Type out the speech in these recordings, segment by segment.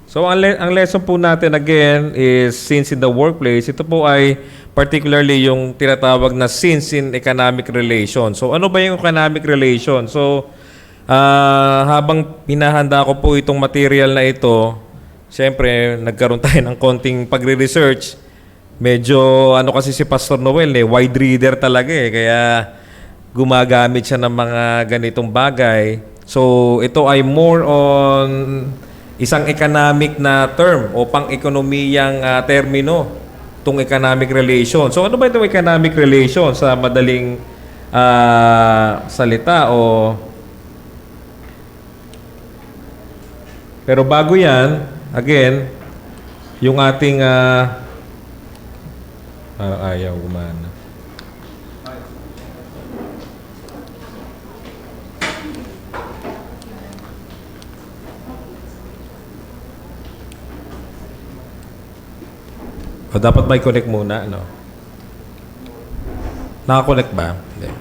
So ang lesson po natin again is sins in the workplace. Ito po ay particularly yung tinatawag na sins in economic relation. So ano ba yung economic relation? So habang pinahanda ko po itong material na ito, siyempre nagkaroon tayo ng konting pagre-research. Medyo ano kasi si Pastor Noel wide reader talaga kaya gumagamit siya ng mga ganitong bagay. So ito ay more on isang economic na term o pang-ekonomiyang termino, itong economic relation. So ano ba itong economic relation sa madaling salita o... Pero bago yan, again, yung ating... parang ayaw gumana. O dapat may connect muna, no? Naka-connect ba? Hindi.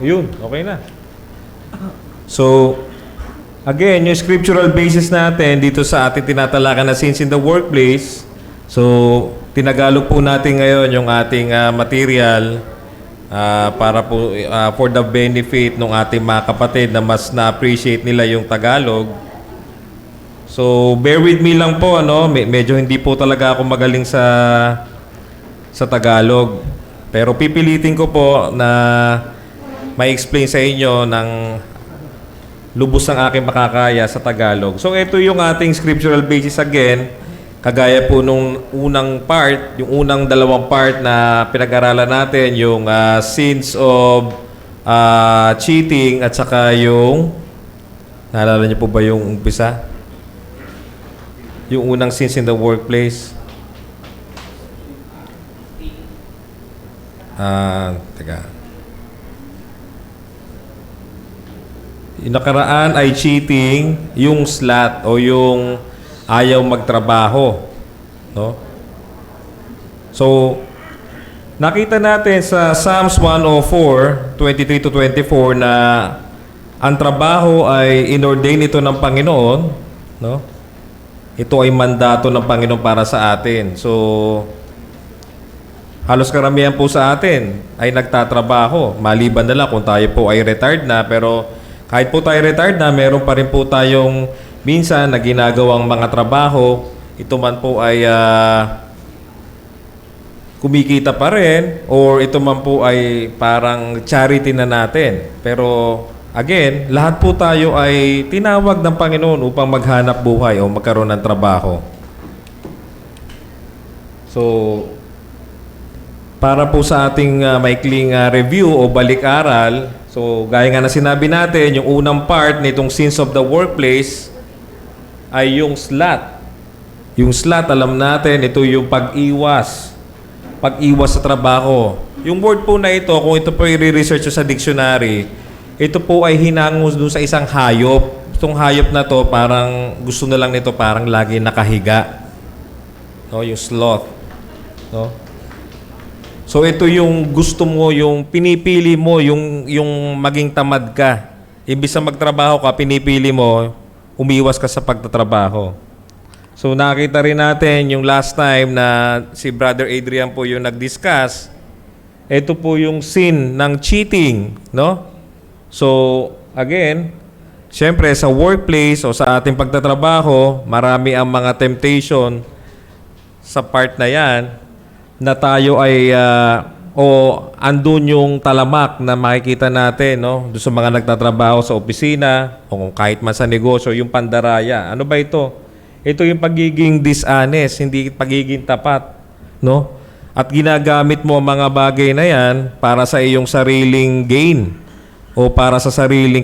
Yun, okay na. So, again, yung scriptural basis natin dito sa ating tinatalakan na sins in the workplace. So, tinagalog po natin ngayon yung ating material para po for the benefit ng ating mga kapatid na mas na-appreciate nila yung Tagalog. So, bear with me lang po, ano? Medyo hindi po talaga ako magaling sa Tagalog. Pero pipilitin ko po na ma-explain sa inyo ng lubos ng aking makakaya sa Tagalog. So, ito yung ating scriptural basis again. Kagaya po nung unang part, yung unang dalawang part na pinag-aralan natin, yung sins of cheating at saka yung... Naalala niyo po ba yung umpisa? Yung unang sins in the workplace. Teka. Yung nakaraan ay cheating, yung slut o yung ayaw magtrabaho. No? So, nakita natin sa Psalms 104, 23 to 24 na ang trabaho ay inordain ito ng Panginoon, no? Ito ay mandato ng Panginoon para sa atin. So, halos karamihan po sa atin ay nagtatrabaho. Maliban na lang kung tayo po ay retired na. Pero kahit po tayo retired na, meron pa rin po tayong minsan na ginagawang mga trabaho. Ito man po ay kumikita pa rin or ito man po ay parang charity na natin. Pero again, lahat po tayo ay tinawag ng Panginoon upang maghanap buhay o magkaroon ng trabaho. So, para po sa ating maikling review o balik-aral, so gaya nga na sinabi natin, yung unang part nitong sins of the workplace ay yung slut. Yung slut, alam natin, ito yung pag-iwas. Pag-iwas sa trabaho. Yung word po na ito, kung ito po i-research sa dictionary, ito po ay hinango doon sa isang hayop. Itong hayop na to, parang gusto na lang nito parang lagi nakahiga. No, yung sloth. No? So ito yung gusto mo, yung pinipili mo, yung maging tamad ka. Imbis na magtrabaho ka, pinipili mo, umiwas ka sa pagtatrabaho. So nakita rin natin yung last time na si Brother Adrian po yung nag-discuss. Ito po yung sin ng cheating, no? So, again, siyempre sa workplace o sa ating pagtatrabaho, marami ang mga temptation sa part na yan na tayo ay andun yung talamak na makikita natin, no? Doon sa mga nagtatrabaho sa opisina o kung kahit man sa negosyo, yung pandaraya. Ano ba ito? Ito yung pagiging dishonest, hindi pagiging tapat, no? At ginagamit mo ang mga bagay na yan para sa iyong sariling gain o para sa sariling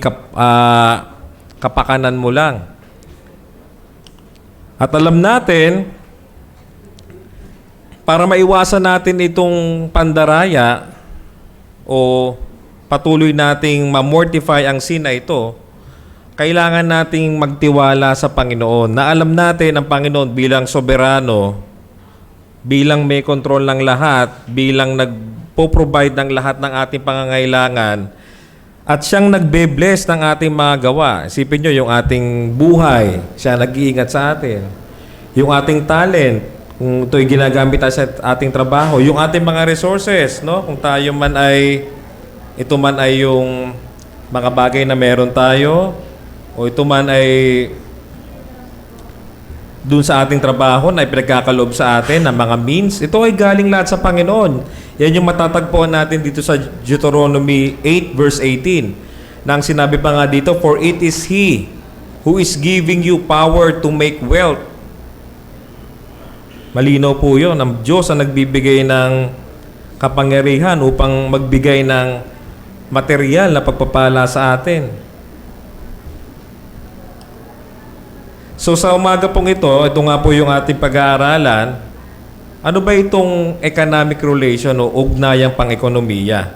kapakanan mo lang. At alam natin, para maiwasan natin itong pandaraya o patuloy nating ma-mortify ang sin na ito, kailangan nating magtiwala sa Panginoon. Na alam natin ang Panginoon bilang soberano, bilang may kontrol ng lahat, bilang nagpo-provide ng lahat ng ating pangangailangan, At siyang nagbe-bless ng ating mga gawa. Isipin nyo, yung ating buhay, siya nag-iingat sa atin. Yung ating talent, kung ito'y ginagamit tayo sa ating trabaho. Yung ating mga resources, no? Kung tayo man ay, ito man ay yung mga bagay na meron tayo, o ito man ay dun sa ating trabaho na ipinagkakaloob sa atin ng mga means, ito ay galing lahat sa Panginoon. Yan yung matatagpuan natin dito sa Deuteronomy 8 verse 18. Nang sinabi pa nga dito, "For it is He who is giving you power to make wealth." Malinaw po yun. Ang Diyos ang nagbibigay ng kapangyarihan upang magbigay ng material na pagpapala sa atin. So sa umaga pong ito nga po yung ating pag-aaralan. Ano ba itong economic relation o ugnayang pang-ekonomiya?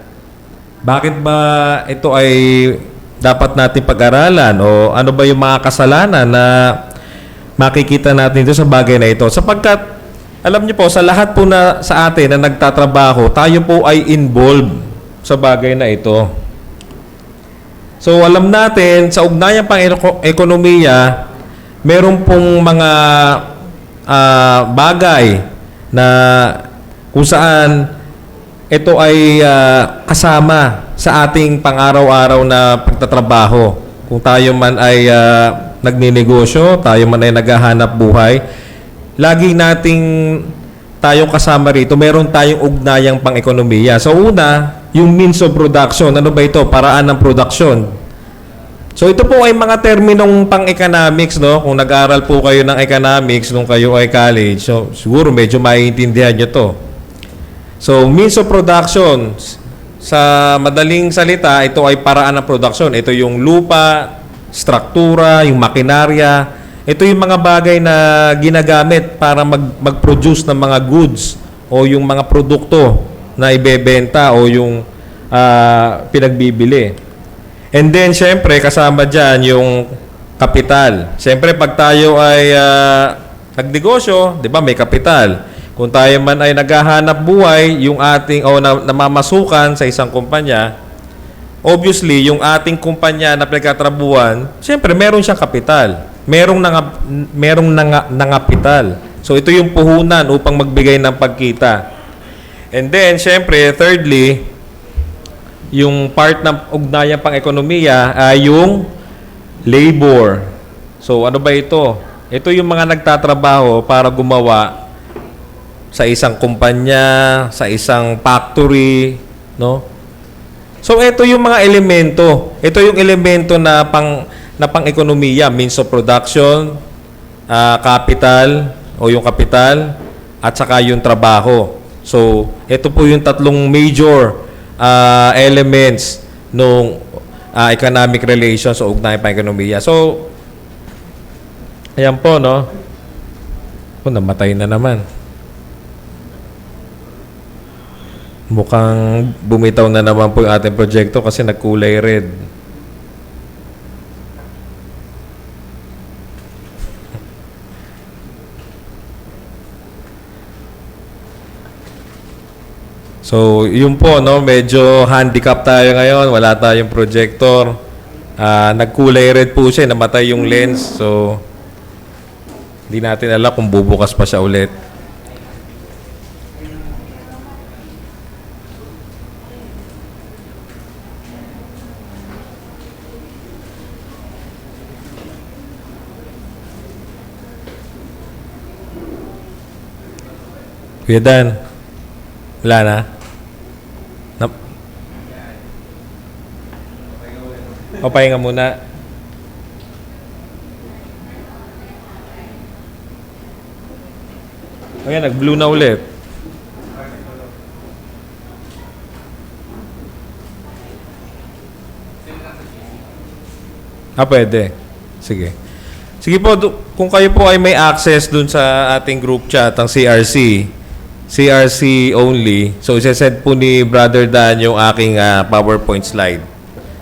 Bakit ba ito ay dapat natin pag-aralan? O ano ba yung mga kasalanan na makikita natin dito sa bagay na ito? Sapagkat, alam niyo po, sa lahat po na sa atin na nagtatrabaho, tayo po ay involved sa bagay na ito. So alam natin, sa ugnayang pang-ekonomiya, meron pong mga bagay na kung saan ito ay kasama sa ating pang-araw-araw na pagtatrabaho. Kung tayo man ay nagninegosyo, tayo man ay naghahanap buhay, lagi nating tayong kasama rito, meron tayong ugnayang pang-ekonomiya. So una, yung means of production. Ano ba ito? Paraan ng production. So ito po ay mga terminong pang-economics, no? Kung nag-aral po kayo ng economics nung kayo ay college, so siguro medyo maiintindihan nyo to. So means of production, sa madaling salita, ito ay paraan ng production. Ito yung lupa, struktura, yung makinarya. Ito yung mga bagay na ginagamit para mag-produce ng mga goods o yung mga produkto na ibebenta o yung pinagbibili. And then, syempre, kasama dyan yung kapital. Syempre, pag tayo ay nagnegosyo, di ba, may kapital. Kung tayo man ay naghahanap buhay, yung ating, o namamasukan sa isang kumpanya, obviously, yung ating kumpanya na pinagkatrabuhan, syempre, meron siyang kapital. Merong nangapital. So, ito yung puhunan upang magbigay ng pagkita. And then, syempre, thirdly, yung part ng ugnayang pang-ekonomiya ay yung labor. So, ano ba ito? Ito yung mga nagtatrabaho para gumawa sa isang kumpanya, sa isang factory, no? So, ito yung mga elemento. Ito yung elemento na pang-ekonomiya, means of production, capital, o yung capital, at saka yung trabaho. So, ito po yung tatlong major elements ng economic relations o ugnayang pang-ekonomiya. So, ayan po, no? Namatay na naman. Mukhang bumitaw na naman po yung ating proyekto kasi nagkulay red. So, yun po, no? Medyo handicap tayo ngayon. Wala tayong projector. Nagkulay red po siya. Namatay yung lens. So, hindi natin alam kung bubukas pa siya ulit. Kuya Dan, wala na? O, pahinga muna. Ayan, nag-blue na ulit. Pwede. Sige. Sige po, kung kayo po ay may access dun sa ating group chat, ang CRC only, so isa-send po ni Brother Dan yung aking PowerPoint slide.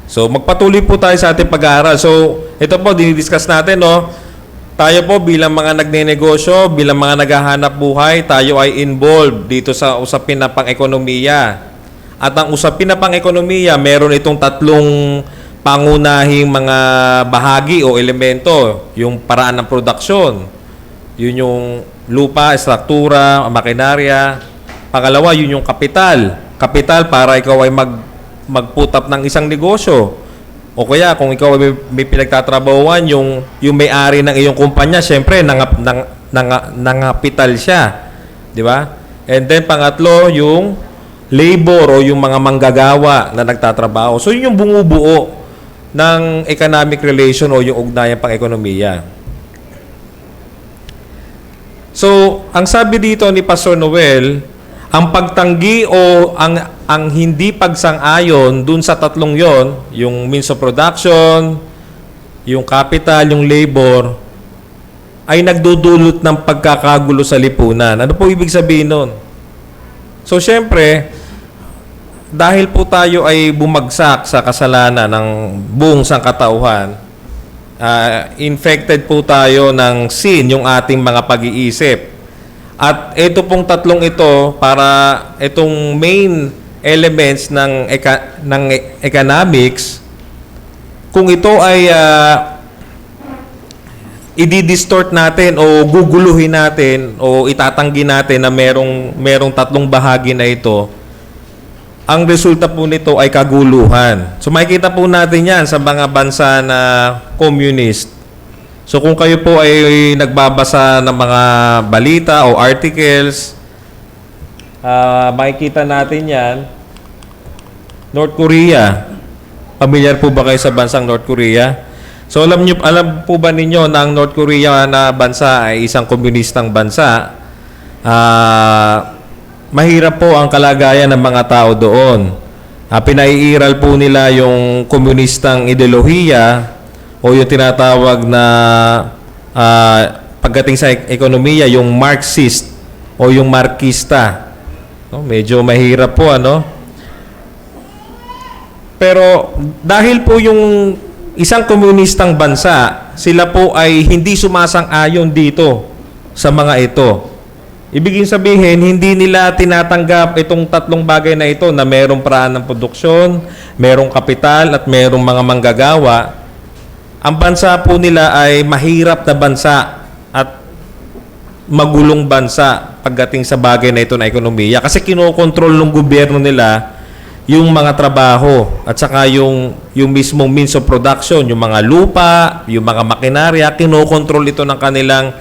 So, magpatuloy po tayo sa ating pag-aaral. So, ito po, dinidiscuss natin, no? Tayo po bilang mga nagnenegosyo, bilang mga naghahanap buhay, tayo ay involved dito sa usapin na pang-ekonomiya. At ang usapin na pang-ekonomiya, meron itong tatlong pangunahing mga bahagi o elemento. Yung paraan ng produksyon, yun yung lupa, struktura, makinarya. Pangalawa, yun yung kapital. Kapital para ikaw ay mag-put up ng isang negosyo. O kaya kung ikaw ay may pinagtatrabahuan, yung may-ari ng iyong kumpanya, syempre nangapital siya. Di ba? And then pangatlo, yung labor o yung mga manggagawa na nagtatrabaho. So yun yung bumubuo ng economic relation o yung ugnayan pang-ekonomiya. So, ang sabi dito ni Pastor Noel, ang pagtanggi o ang hindi pagsang-ayon dun sa tatlong yon, yung means of production, yung capital, yung labor, ay nagdudulot ng pagkakagulo sa lipunan. Ano po ibig sabihin nun? So, syempre, dahil po tayo ay bumagsak sa kasalanan ng buong sangkatauhan, infected po tayo ng sin, yung ating mga pag-iisip. At ito pong tatlong ito, para itong main elements ng economics, kung ito ay i-distort natin o guguluhin natin o itatanggi natin na merong tatlong bahagi na ito, ang resulta po nito ay kaguluhan. So makikita po natin yan sa mga bansa na communist. So kung kayo po ay nagbabasa ng mga balita o articles, makikita natin yan. North Korea. Pamilyar po ba kayo sa bansang North Korea? So alam po ba ninyo na ang North Korea na bansa ay isang komunistang bansa? Mahirap po ang kalagayan ng mga tao doon. Pinaiiral po nila yung komunistang ideolohiya o yung tinatawag na pagdating sa ekonomiya, yung Marxist o yung Marxista. No? Medyo mahirap po, ano? Pero dahil po yung isang komunistang bansa, sila po ay hindi sumasang-ayon dito sa mga ito. Ibig sabihin, hindi nila tinatanggap itong tatlong bagay na ito na merong paraan ng produksyon, merong kapital, at merong mga manggagawa. Ang bansa po nila ay mahirap na bansa at magulong bansa pagdating sa bagay na ito na ekonomiya. Kasi kinokontrol ng gobyerno nila yung mga trabaho at saka yung mismong means of production, yung mga lupa, yung mga makinarya, kinokontrol ito ng kanilang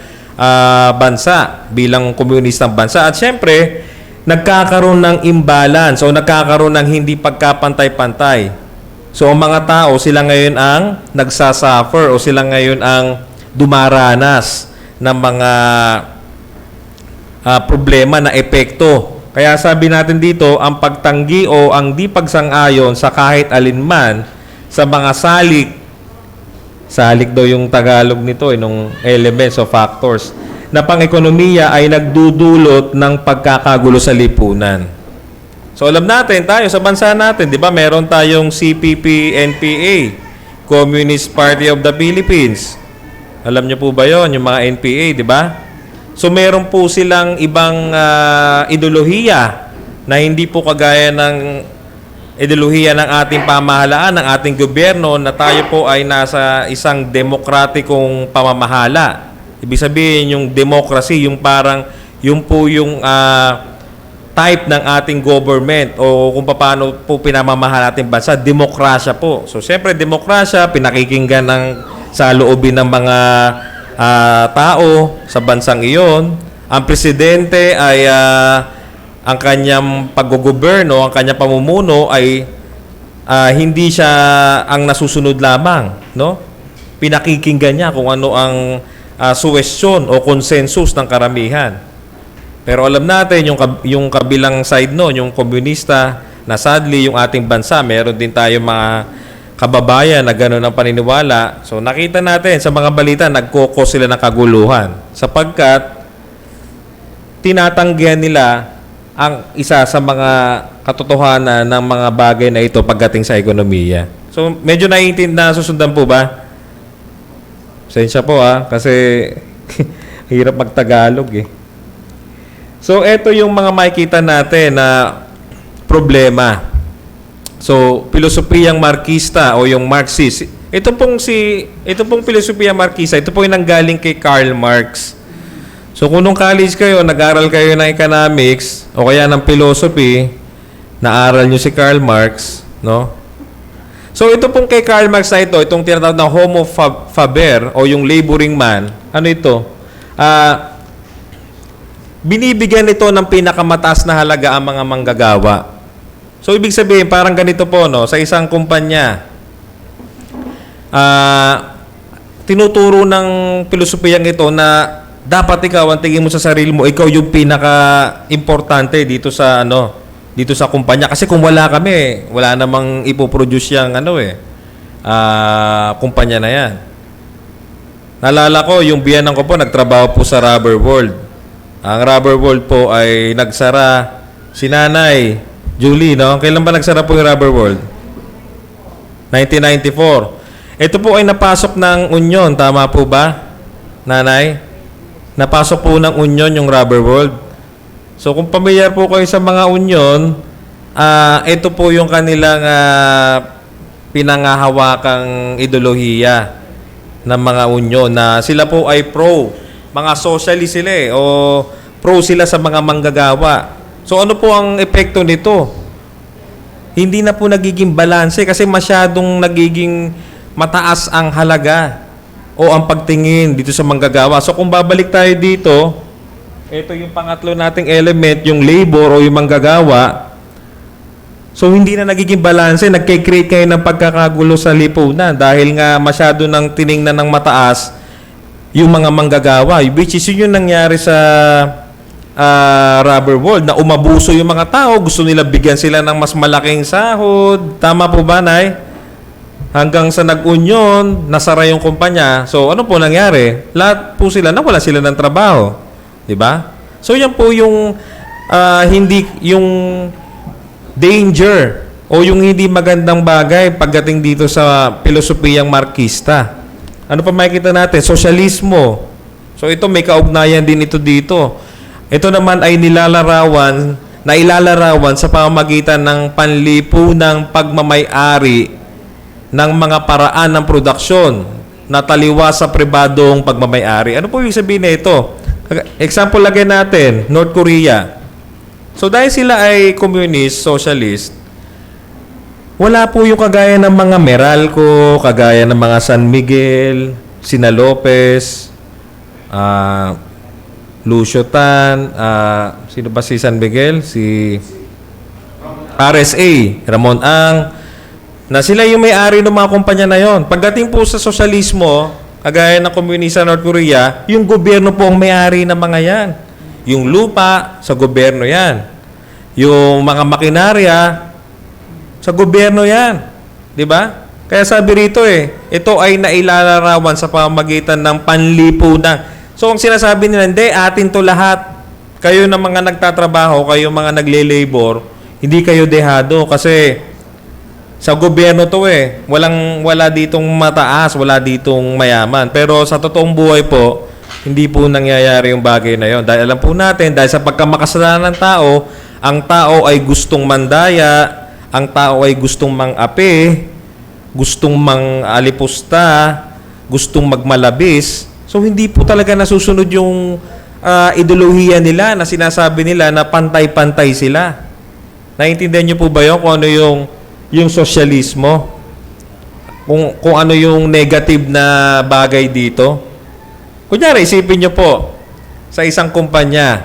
bansa bilang komunistang bansa. At syempre, nagkakaroon ng imbalance o nagkakaroon ng hindi pagkapantay-pantay. So, ang mga tao, sila ngayon ang nagsasuffer o sila ngayon ang dumaranas ng mga problema na epekto. Kaya sabi natin dito, ang pagtanggi o ang di pagsang-ayon sa kahit alinman sa mga salik daw yung Tagalog nito, nung elements o factors, na pang-ekonomiya ay nagdudulot ng pagkakagulo sa lipunan. So alam natin, tayo sa bansa natin, di ba, meron tayong CPP-NPA, Communist Party of the Philippines. Alam niyo po ba yon, yung mga NPA, di ba? So meron po silang ibang ideolohiya na hindi po kagaya ng ideolohiya ng ating pamahalaan, ng ating gobyerno, na tayo po ay nasa isang demokratikong pamamahala. Ibig sabihin, yung democracy, yung parang, yung po yung type ng ating government o kung paano po pinamamahala natin bansa, demokrasya po. So, siyempre, demokrasya, pinakikinggan ng saloobin ng mga tao sa bansang iyon. Ang presidente ay ang kanyang paggogoberno, ang kanyang pamumuno ay hindi siya ang nasusunod lamang, no? Pinakikinggan niya kung ano ang suwestyon o consensus ng karamihan. Pero alam natin yung kabilang side no, yung komunista, na sadly yung ating bansa, meron din tayo mga kababayan na gano'n ang paniniwala. So nakita natin sa mga balita, nagkoko sila ng kaguluhan sapagkat tinatanggihan nila ang isa sa mga katotohanan ng mga bagay na ito pagdating sa ekonomiya. So, medyo nasusundan po ba? Pasensya po kasi hirap magtagalog So, ito yung mga makikita natin na problema. So, pilosopiyang Marxista o yung Marxist. Ito pong pilosopiyang Marxista, ito po yung nanggaling kay Karl Marx. So, kung nung college kayo, nag-aral kayo ng economics o kaya ng philosophy, naaral nyo si Karl Marx, no? So, ito pong kay Karl Marx na ito, itong tinatawag na Homo Faber o yung laboring man, ano ito? Binibigyan ito ng pinakamataas na halaga ang mga manggagawa. So, ibig sabihin, parang ganito po, no? Sa isang kumpanya, tinuturo ng pilosopiyang ito na dapat ikaw, ang tingin mo sa sarili mo, ikaw yung pinaka-importante dito sa, dito sa kumpanya. Kasi kung wala kami, wala namang ipoproduce yung, kumpanya na yan. Naalala ko, yung biyanan ko po, nagtrabaho po sa Rubber World. Ang Rubber World po ay nagsara si Nanay Julie, no? Kailan ba nagsara po yung Rubber World? 1994. Ito po ay napasok ng Union, tama po ba, Nanay? Napasok po ng Union yung Rubber World. So, kung pamilyar po kayo sa mga Union, ito po yung kanilang pinangahawakang ideolohiya ng mga Union na sila po ay mga socialist sila o pro sila sa mga manggagawa. So, ano po ang epekto nito? Hindi na po nagiging balanse kasi masyadong nagiging mataas ang halaga o ang pagtingin dito sa manggagawa. So, kung babalik tayo dito, ito yung pangatlo nating element, yung labor o yung manggagawa. So, hindi na nagiging balanse. Nagkikreate kayo ng pagkakagulo sa lipunan dahil nga masyado nang tiningnan ng mataas yung mga manggagawa. Which is yun yung nangyari sa Rubber World na umabuso yung mga tao. Gusto nila bigyan sila ng mas malaking sahod. Tama po ba, Nay? Hanggang sa nag-union, nasara yung kumpanya. So, ano po nangyari? Lahat po sila, nawala sila ng trabaho. Diba? So, yan po yung hindi, yung danger o yung hindi magandang bagay pagdating dito sa pilosopiyang Marxista. Ano pa makikita natin? Sosyalismo. So, ito may kaugnayan din ito dito. Ito naman ay ilalarawan sa pamamagitan ng panlipunang pagmamay-ari ng mga paraan ng produksyon na taliwas sa pribadong pagmamay-ari. Ano po yung sabihin na ito? Example lagay natin, North Korea. So dahil sila ay communist, socialist, wala po yung kagaya ng mga Meralco, kagaya ng mga San Miguel, Sina Lopez, Lucio Tan, sino ba si San Miguel? Si RSA, Ramon Ang, na sila yung may-ari ng mga kumpanya na yon. Pagdating po sa sosyalismo, kagaya ng komunista North Korea, yung gobyerno po ang may-ari ng mga yan. Yung lupa, sa gobyerno yan. Yung mga makinarya, sa gobyerno yan. Di ba? Kaya sabi rito ito ay nailalarawan sa pamamagitan ng panlipunan. So, ang sinasabi nila, hindi, atin to lahat. Kayo na mga nagtatrabaho, kayo mga nagle-labor, hindi kayo dehado kasi sa gobyerno to wala ditong mataas, wala ditong mayaman. Pero sa totoong buhay po, hindi po nangyayari yung bagay na yon. Dahil alam po natin, dahil sa pagkamakasalanan ng tao, ang tao ay gustong mandaya, ang tao ay gustong mang-api, gustong mang-alipusta, gustong magmalabis. So, hindi po talaga nasusunod yung ideolohiya nila na sinasabi nila na pantay-pantay sila. Naiintindihan niyo po ba yun kung ano yung sosyalismo? Kung ano yung negative na bagay dito? Kunyari, isipin niyo po, sa isang kumpanya,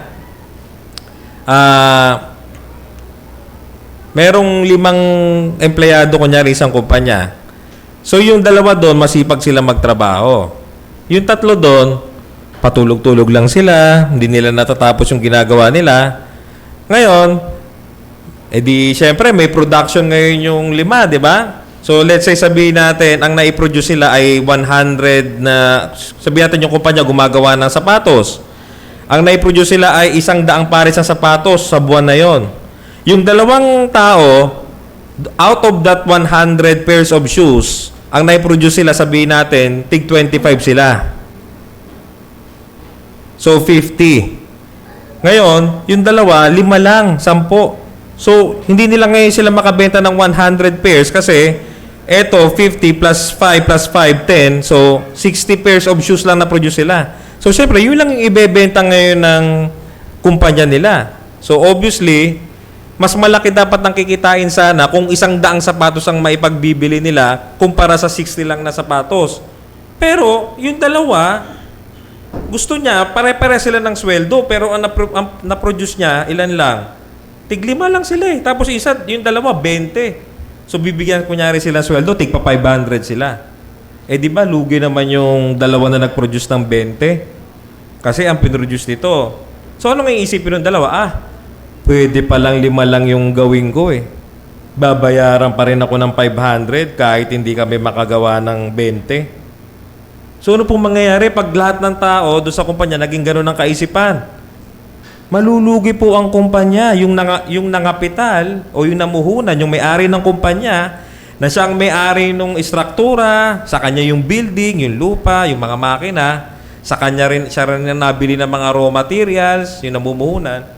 merong 5 empleyado, kunyari, isang kumpanya. So, yung 2 doon, masipag sila magtrabaho. Yung 3 doon, patulog-tulog lang sila, hindi nila natatapos yung ginagawa nila. Ngayon, syempre, may production ngayon yung 5, di ba? So, let's say, sabihin natin, ang naiproduce sila ay 100 na, sabihin natin yung kumpanya gumagawa ng sapatos. Ang naiproduce sila ay 100 pares ng sapatos sa buwan na yon. Yung 2 tao, out of that 100 pairs of shoes, ang naiproduce sila, sabihin natin, tig 25 sila. So, 50. Ngayon, yung 2, 5 lang, 10. So, hindi nila ngayon sila makabenta ng 100 pairs kasi eto, 50 plus 5 plus 5, 10. So, 60 pairs of shoes lang na-produce sila. So, syempre, yun lang yung ibebenta ngayon ng kumpanya nila. So, obviously, mas malaki dapat ang kikitain sana kung 100 sapatos ang maipagbibili nila kumpara sa 60 lang na sapatos. Pero, yung dalawa, gusto niya, pare-pare sila ng sweldo, pero ang na-produce niya, ilan lang? Tig-5 lang sila eh. Tapos isa, yung dalawa, 20. So, bibigyan kunyari sila sweldo, tig pa 500 sila. Eh, di ba, lugi naman yung dalawa na nag-produce ng 20? Kasi ang pinroduce nito. So, ano nga iisipin ng dalawa? Pwede palang 5 lang yung gawin ko eh. Babayaran pa rin ako ng 500 kahit hindi kami makagawa ng 20. So, ano pong mangyayari pag lahat ng tao doon sa kumpanya naging gano'n ang kaisipan? Malulugi po ang kumpanya, yung nangapital o yung namuhunan, yung may-ari ng kumpanya, na siyang may-ari ng istruktura, sa kanya yung building, yung lupa, yung mga makina, sa kanya rin, siya rin ang nabili ng mga raw materials, yung namumuhunan.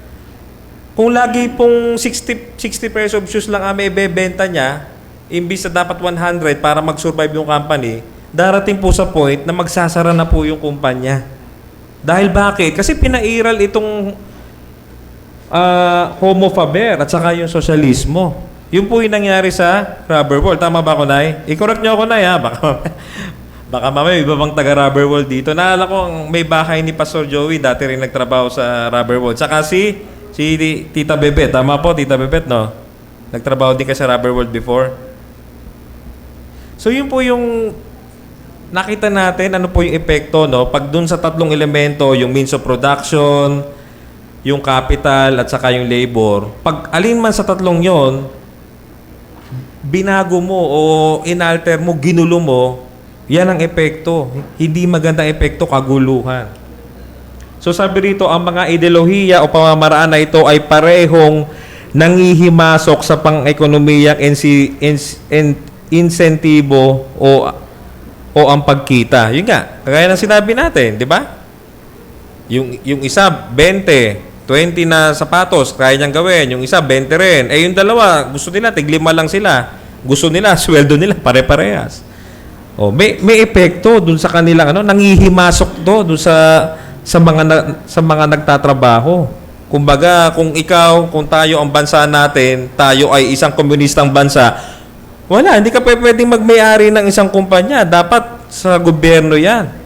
Kung lagi pong 60 pairs of shoes lang ang may bebenta niya, imbis na dapat 100 para mag-survive yung company, darating po sa point na magsasara na po yung kumpanya. Dahil bakit? Kasi pinairal itong homo faber at saka yung sosyalismo. Yun po yung nangyari sa rubber world. Tama ba ako, Nay? I-correct nyo ako, Nay, ha? Baka mamaya iba bang taga-rubber world dito. Naalala ko, may bahay ni Pastor Joey, dati rin nagtrabaho sa rubber world. Saka si Tita Bebet. Tama po, Tita Bebet, no? Nagtrabaho din ka sa rubber world before. So, yun po yung nakita natin, ano po yung epekto, no? Pag dun sa tatlong elemento, yung means of production, yung capital, at saka yung labor, pag alin man sa tatlong yon, binago mo o inalter mo, ginulo mo, yan ang epekto. Hindi magandang epekto, kaguluhan. So sabi rito, ang mga ideolohiya o pamamaraan na ito ay parehong nangihimasok sa pang-ekonomiyang insentibo o ang pagkita. Yun nga, kagaya ng sinabi natin, di ba? Yung isa, 20 na sapatos, kaya niyang gawin. Yung isa, 20 rin. Eh, yung dalawa, gusto nila, tig-5 lang sila. Gusto nila, sweldo nila, pare-parehas. Oh, may epekto dun sa kanilang, nangihimasok dun sa mga nagtatrabaho. Kumbaga, kung tayo ang bansa natin, tayo ay isang komunistang bansa, wala, hindi ka pwedeng magmay-ari ng isang kumpanya. Dapat sa gobyerno yan.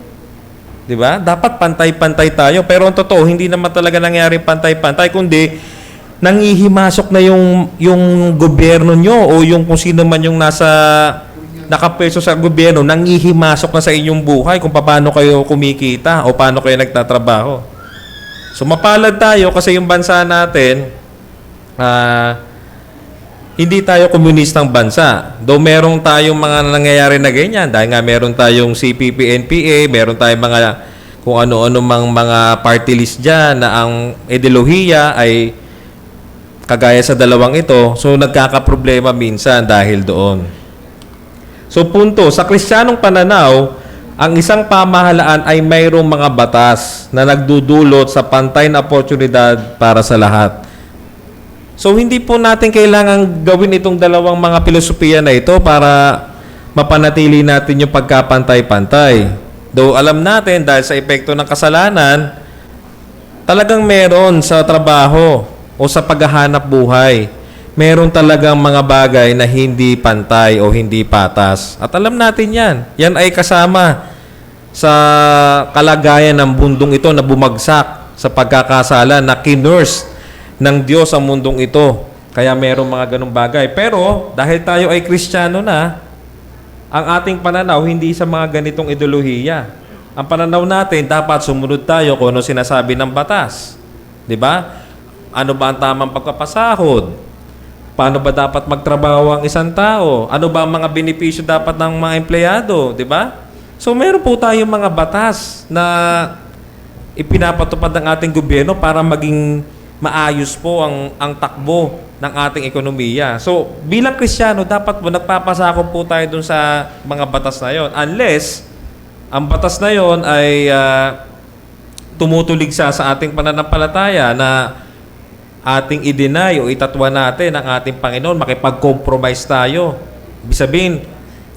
Diba? Dapat pantay-pantay tayo. Pero ang totoo, hindi naman talaga nangyari pantay-pantay, kundi nangihimasok na yung gobyerno nyo o yung kung sino man yung nakapwesto sa gobyerno, nangihimasok na sa inyong buhay kung paano kayo kumikita o paano kayo nagtatrabaho. So mapalad tayo kasi yung bansa natin, hindi tayo komunistang bansa. Though meron tayong mga nangyayari na ganyan, dahil nga meron tayong CPP, NPA, meron tayong mga kung ano-ano mga party list dyan na ang ideolohiya ay kagaya sa dalawang ito. So nagkakaproblema minsan dahil doon. So punto, sa Kristiyanong pananaw, ang isang pamahalaan ay mayroong mga batas na nagdudulot sa pantay na oportunidad para sa lahat. So, hindi po natin kailangan gawin itong dalawang mga filosofiya na ito para mapanatili natin yung pagkapantay-pantay. Though alam natin dahil sa epekto ng kasalanan, talagang meron sa trabaho o sa paghahanap buhay, meron talagang mga bagay na hindi pantay o hindi patas. At alam natin yan. Yan ay kasama sa kalagayan ng mundong ito na bumagsak sa pagkakasala na kinurse ng Diyos ang mundong ito. Kaya merong mga ganong bagay. Pero, dahil tayo ay Kristiyano na, ang ating pananaw hindi sa mga ganitong ideolohiya. Ang pananaw natin, dapat sumunod tayo kung ano sinasabi ng batas. Diba? Ano ba ang tamang pagpapasahod? Paano ba dapat magtrabaho ang isang tao? Ano ba ang mga benepisyo dapat ng mga empleyado? Diba? So, meron po tayong mga batas na ipinapatupad ng ating gobyerno para maging maayos po ang takbo ng ating ekonomiya. So, bilang Kristiyano, dapat po nagpapasakop po tayo dun sa mga batas na yon. Unless, ang batas na yon ay tumutulig sa ating pananampalataya na ating i-deny o itatwa natin ang ating Panginoon, makipag-compromise tayo. Ibig sabihin,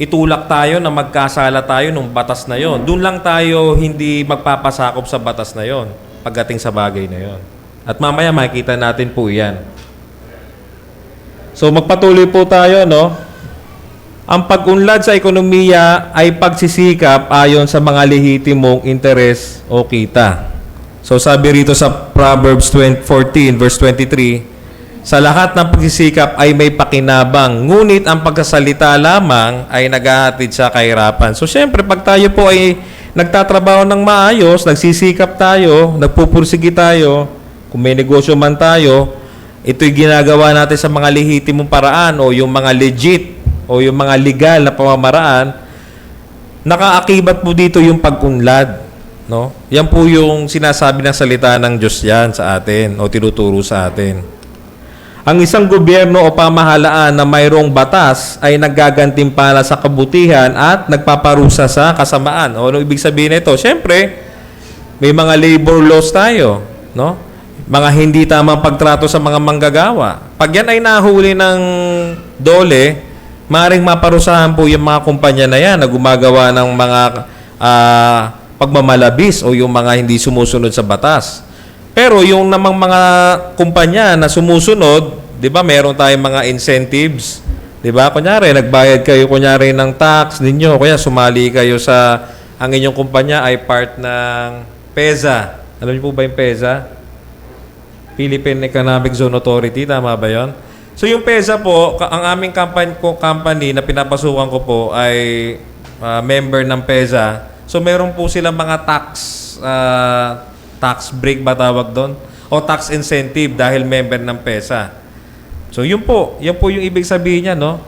itulak tayo na magkasala tayo ng batas na yon. Doon lang tayo hindi magpapasakop sa batas na yon pagdating sa bagay na yon. At mamaya makikita natin po yan. So magpatuloy po tayo, no? Ang pag-unlad sa ekonomiya ay pagsisikap ayon sa mga lehitimong interes o kita. So sabi rito sa Proverbs 14 verse 23, sa lahat ng pagsisikap ay may pakinabang, ngunit ang pagsasalita lamang ay naghahatid sa kahirapan. So syempre, pag tayo po ay nagtatrabaho ng maayos, nagsisikap tayo, nagpupursige tayo, kung may negosyo man tayo, ito'y ginagawa natin sa mga lehitimong paraan o yung mga legit o yung mga legal na pamamaraan, nakaakibat po dito yung pag-unlad. No? Yan po yung sinasabi ng salita ng Diyos yan sa atin o tinuturo sa atin. Ang isang gobyerno o pamahalaan na mayroong batas ay naggagantimpala sa kabutihan at nagpaparusa sa kasamaan. O ano ibig sabihin nito? Siyempre, may mga labor laws tayo, no? Mga hindi tamang pagtrato sa mga manggagawa. Pag yan ay nahuli ng dole, maaaring maparusahan po yung mga kumpanya na yan na gumagawa ng mga pagmamalabis o yung mga hindi sumusunod sa batas. Pero yung namang mga kumpanya na sumusunod, 'di ba? Meron tayong mga incentives, 'di ba? Kunyari, nagbayad kayo kunyari ng tax ninyo, kaya sumali kayo sa ang inyong kumpanya ay part ng PEZA. Alam niyo po ba yung PEZA? Philippine Economic Zone Authority, tama ba 'yon? So yung PEZA po, ang aming company na pinapasukan ko po ay member ng PEZA. So meron po silang mga tax break ba tawag doon? O tax incentive dahil member ng PEZA. So yun po yung ibig sabihin niya, no?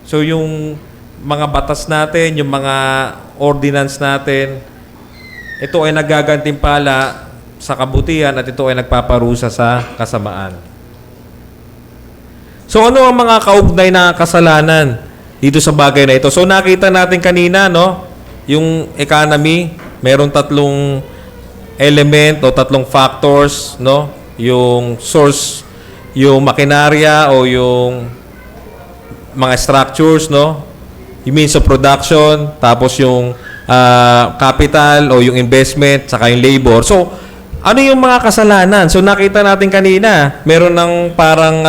So yung mga batas natin, yung mga ordinance natin, ito ay nagagantimpala sa kabutihan at ito ay nagpaparusa sa kasamaan. So ano ang mga kaugnay na kasalanan dito sa bagay na ito? So nakita natin kanina, no? Yung economy, merong tatlong element o tatlong factors, no? Yung source, yung makinarya o yung mga structures, no? Yung means of production, tapos yung capital o yung investment, saka yung labor. So, ano yung mga kasalanan? So, nakita natin kanina, meron ng parang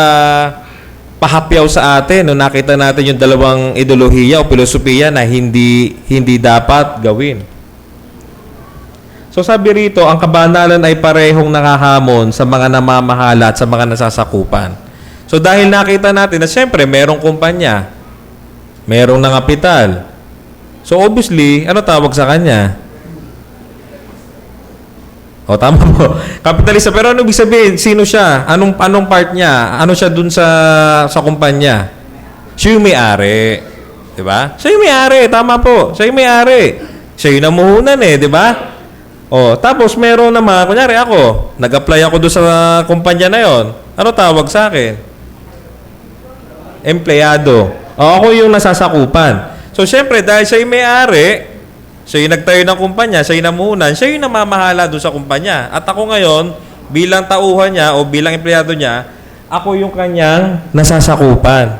pahapyaw sa atin. No? Nakita natin yung dalawang ideolohiya o filosofiya na hindi dapat gawin. So sabi rito, ang kabanalan ay parehong nakahamon sa mga namamahala at sa mga nasasakupan. So dahil nakita natin na siyempre merong kumpanya, merong nangapital. So obviously, ano tawag sa kanya? O tama mo. Kapitalista. Pero ano ibig sabihin? Sino siya? Anong part niya? Ano siya dun sa kumpanya? Siya yung may-ari. Diba? Siya yung may-ari. Tama po. Siya yung may-ari. Siya yung namuhunan di ba? O, tapos meron naman, kunyari ako, nag-apply ako doon sa kumpanya na yon. Ano tawag sa akin? Empleyado. O, ako yung nasasakupan. So, syempre, dahil siya yung may-ari, siya yung nagtayo ng kumpanya, siya yung namuhunan, siya yung namamahala doon sa kumpanya. At ako ngayon, bilang tauhan niya o bilang empleyado niya, ako yung kanyang nasasakupan.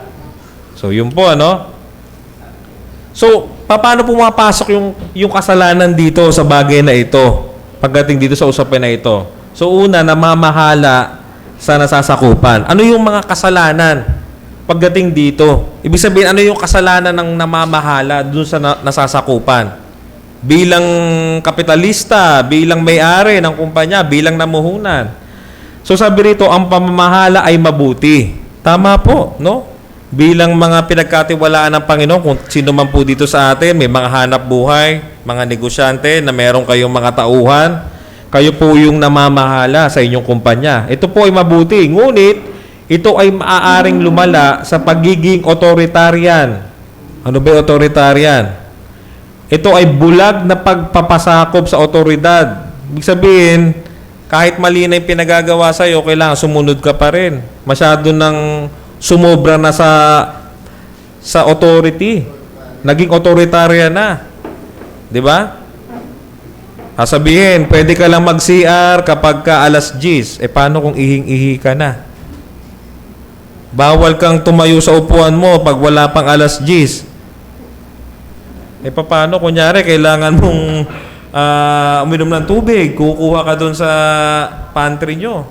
So, yun po, ano? So, paano pumapasok yung kasalanan dito sa bagay na ito? Pagdating dito sa usapin na ito. So, una, namamahala sa nasasakupan. Ano yung mga kasalanan pagdating dito? Ibig sabihin, ano yung kasalanan ng namamahala dun sa nasasakupan? Bilang kapitalista, bilang may-ari ng kumpanya, bilang namuhunan. So, sabi rito, ang pamamahala ay mabuti. Tama po, no? Bilang mga pinagkatiwalaan ng Panginoon, kung sino man po dito sa atin, may mga hanap buhay, mga negosyante na meron kayong mga tauhan, kayo po yung namamahala sa inyong kumpanya. Ito po ay mabuti. Ngunit, ito ay maaaring lumala sa pagiging authoritarian. Ano ba authoritarian? Ito ay bulag na pagpapasakop sa otoridad. Ibig sabihin, kahit mali na yung pinagagawa sa'yo, kailangan sumunod ka pa rin. Masyado nang sumobra na sa authority. Naging authoritarian na. Di ba? Sasabihin, pwede ka lang mag-CR kapag ka alas 10. Paano kung ihing-ihi ka na? Bawal kang tumayo sa upuan mo pag wala pang alas 10. Paano? Kunyari, kailangan mong uminom ng tubig. Kukuha ka doon sa pantry nyo.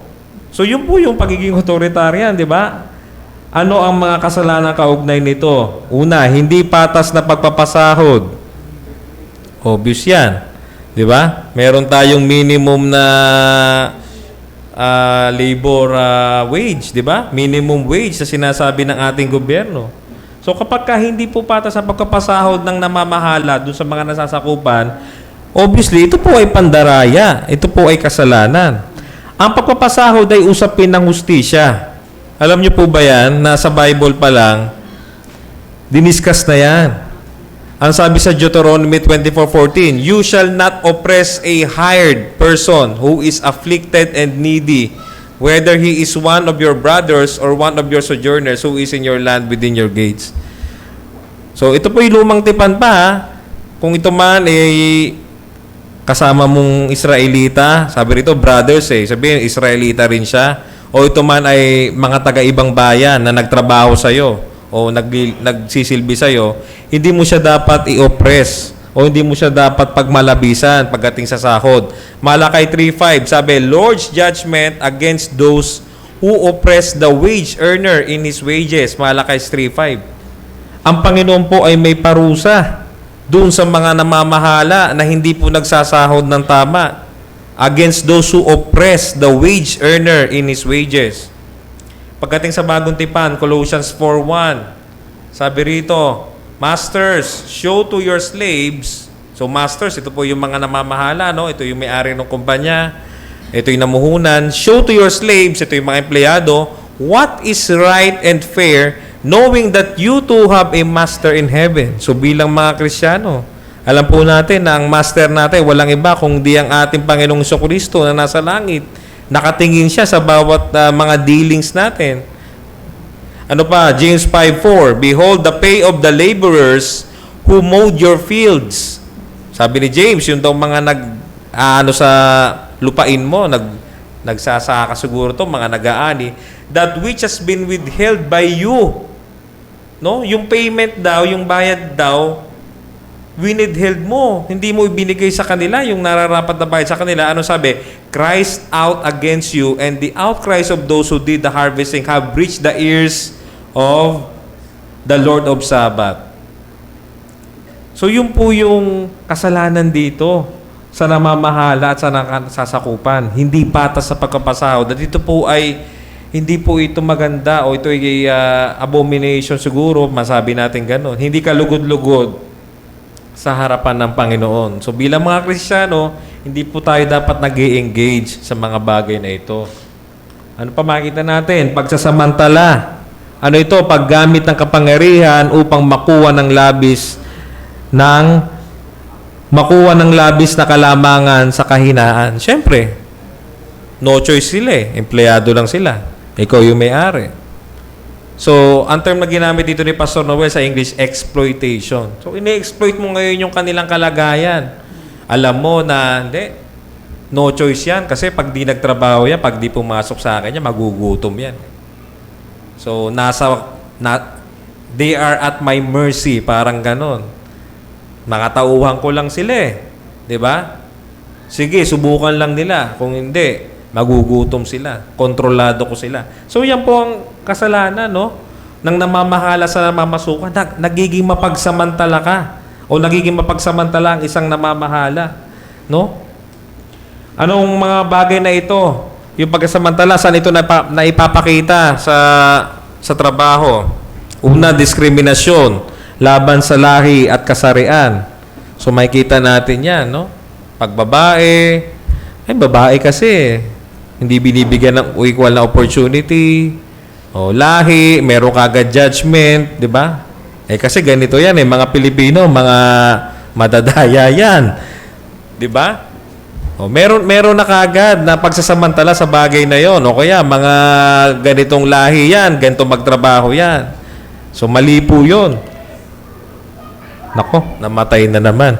So, yun po yung pagiging authoritarian, di ba? Ano ang mga kasalanan kaugnay nito? Una, hindi patas na pagpapasahod. Obvious yan. Di ba? Meron tayong minimum na labor wage, di ba? Minimum wage na sinasabi ng ating gobyerno. So kapag hindi po patas sa pagkapasahod ng namamahala dun sa mga nasasakupan, obviously, ito po ay pandaraya. Ito po ay kasalanan. Ang pagpapasahod ay usapin ng hustisya. Alam niyo po ba yan? Nasa Bible pa lang, diniscuss na yan. Ang sabi sa Deuteronomy 24:14, "You shall not oppress a hired person who is afflicted and needy, whether he is one of your brothers or one of your sojourners who is in your land within your gates." So, ito po yung lumang tipan pa, ha? Kung ito man ay kasama mong Israelita, sabi rito, brothers sabihin, Israelita rin siya. O ito man ay mga taga-ibang bayan na nagtrabaho sa'yo o nagsisilbi sa'yo, hindi mo siya dapat i-oppress o hindi mo siya dapat pagmalabisan pagdating sa sahod. Malakay 3:5, sabi, "Lord's judgment against those who oppress the wage earner in his wages." Malakay 3:5. Ang Panginoon po ay may parusa doon sa mga namamahala na hindi po nagsasahod ng tama, against those who oppress the wage earner in his wages. Pagdating sa bagong tipan, Colossians 4:1, sabi rito, "Masters, show to your slaves." So masters, ito po yung mga namamahala, no? Ito yung may-ari ng kumpanya, ito yung namuhunan. "Show to your slaves," ito yung mga empleyado, "what is right and fair, knowing that you too have a master in heaven." So bilang mga Kristiyano, alam po natin na ang master natin walang iba kundi ang ating Panginoong Jesucristo na nasa langit. Nakatingin siya sa bawat mga dealings natin. Ano pa? James 5:4, "Behold the pay of the laborers who mowed your fields." Sabi ni James, yung daw mga sa lupain mo, nagsasaka siguro to, mga nag-aani, "that which has been withheld by you." No? Yung payment daw, yung bayad daw, winitheld mo. Hindi mo ibinigay sa kanila yung nararapat na bayad sa kanila. Ano sabi? "Christ out against you, and the outcries of those who did the harvesting have reached the ears of the Lord of Sabbath." So yun po yung kasalanan dito sa namamahala at sa nakasasakupan. Hindi patas sa pagkapasahod. At ito po ay hindi po ito maganda o ito ay abomination siguro, masabi natin ganun. Hindi ka lugod-lugod sa harapan ng Panginoon. So bilang mga Kristiyano, hindi po tayo dapat nag-i-engage sa mga bagay na ito. Ano pa makita natin? Pagsasamantala. Ano ito? Paggamit ng kapangyarihan upang makuha ng labis na kalamangan sa kahinaan. Siyempre, no choice sila empleyado lang sila. Ikaw yung may-ari. So, ang term na ginamit dito ni Pastor Noel sa English, exploitation. So, ini-exploit mo ngayon yung kanilang kalagayan. Alam mo na, hindi, no choice yan. Kasi pag di nagtrabaho yan, pag di pumasok sa akin yan, magugutom yan. So, they are at my mercy. Parang ganon. Makatauhan ko lang sila Diba? Sige, subukan lang nila. Kung hindi, magugutom sila. Kontrolado ko sila. So, yan po ang kasalanan, no? Nang namamahala sa namamasukan, nagiging mapagsamantala ka. O nagiging mapagsamantala ang isang namamahala. No? Anong mga bagay na ito? Yung pagkasamantala, saan ito naipapakita sa trabaho? Una, diskriminasyon. Laban sa lahi at kasarian. So, makikita natin yan, no? Pag babae, babae kasi, hindi binibigyan ng equal na opportunity. O lahi, meron kagad judgment, di ba? Kasi ganito yan mga Pilipino, mga madadaya yan. Di ba? O meron na kagad na pagsasamantala sa bagay na yon. O kaya, mga ganitong lahi yan, ganitong magtrabaho yan. So, mali po yun. Nako, namatay na naman.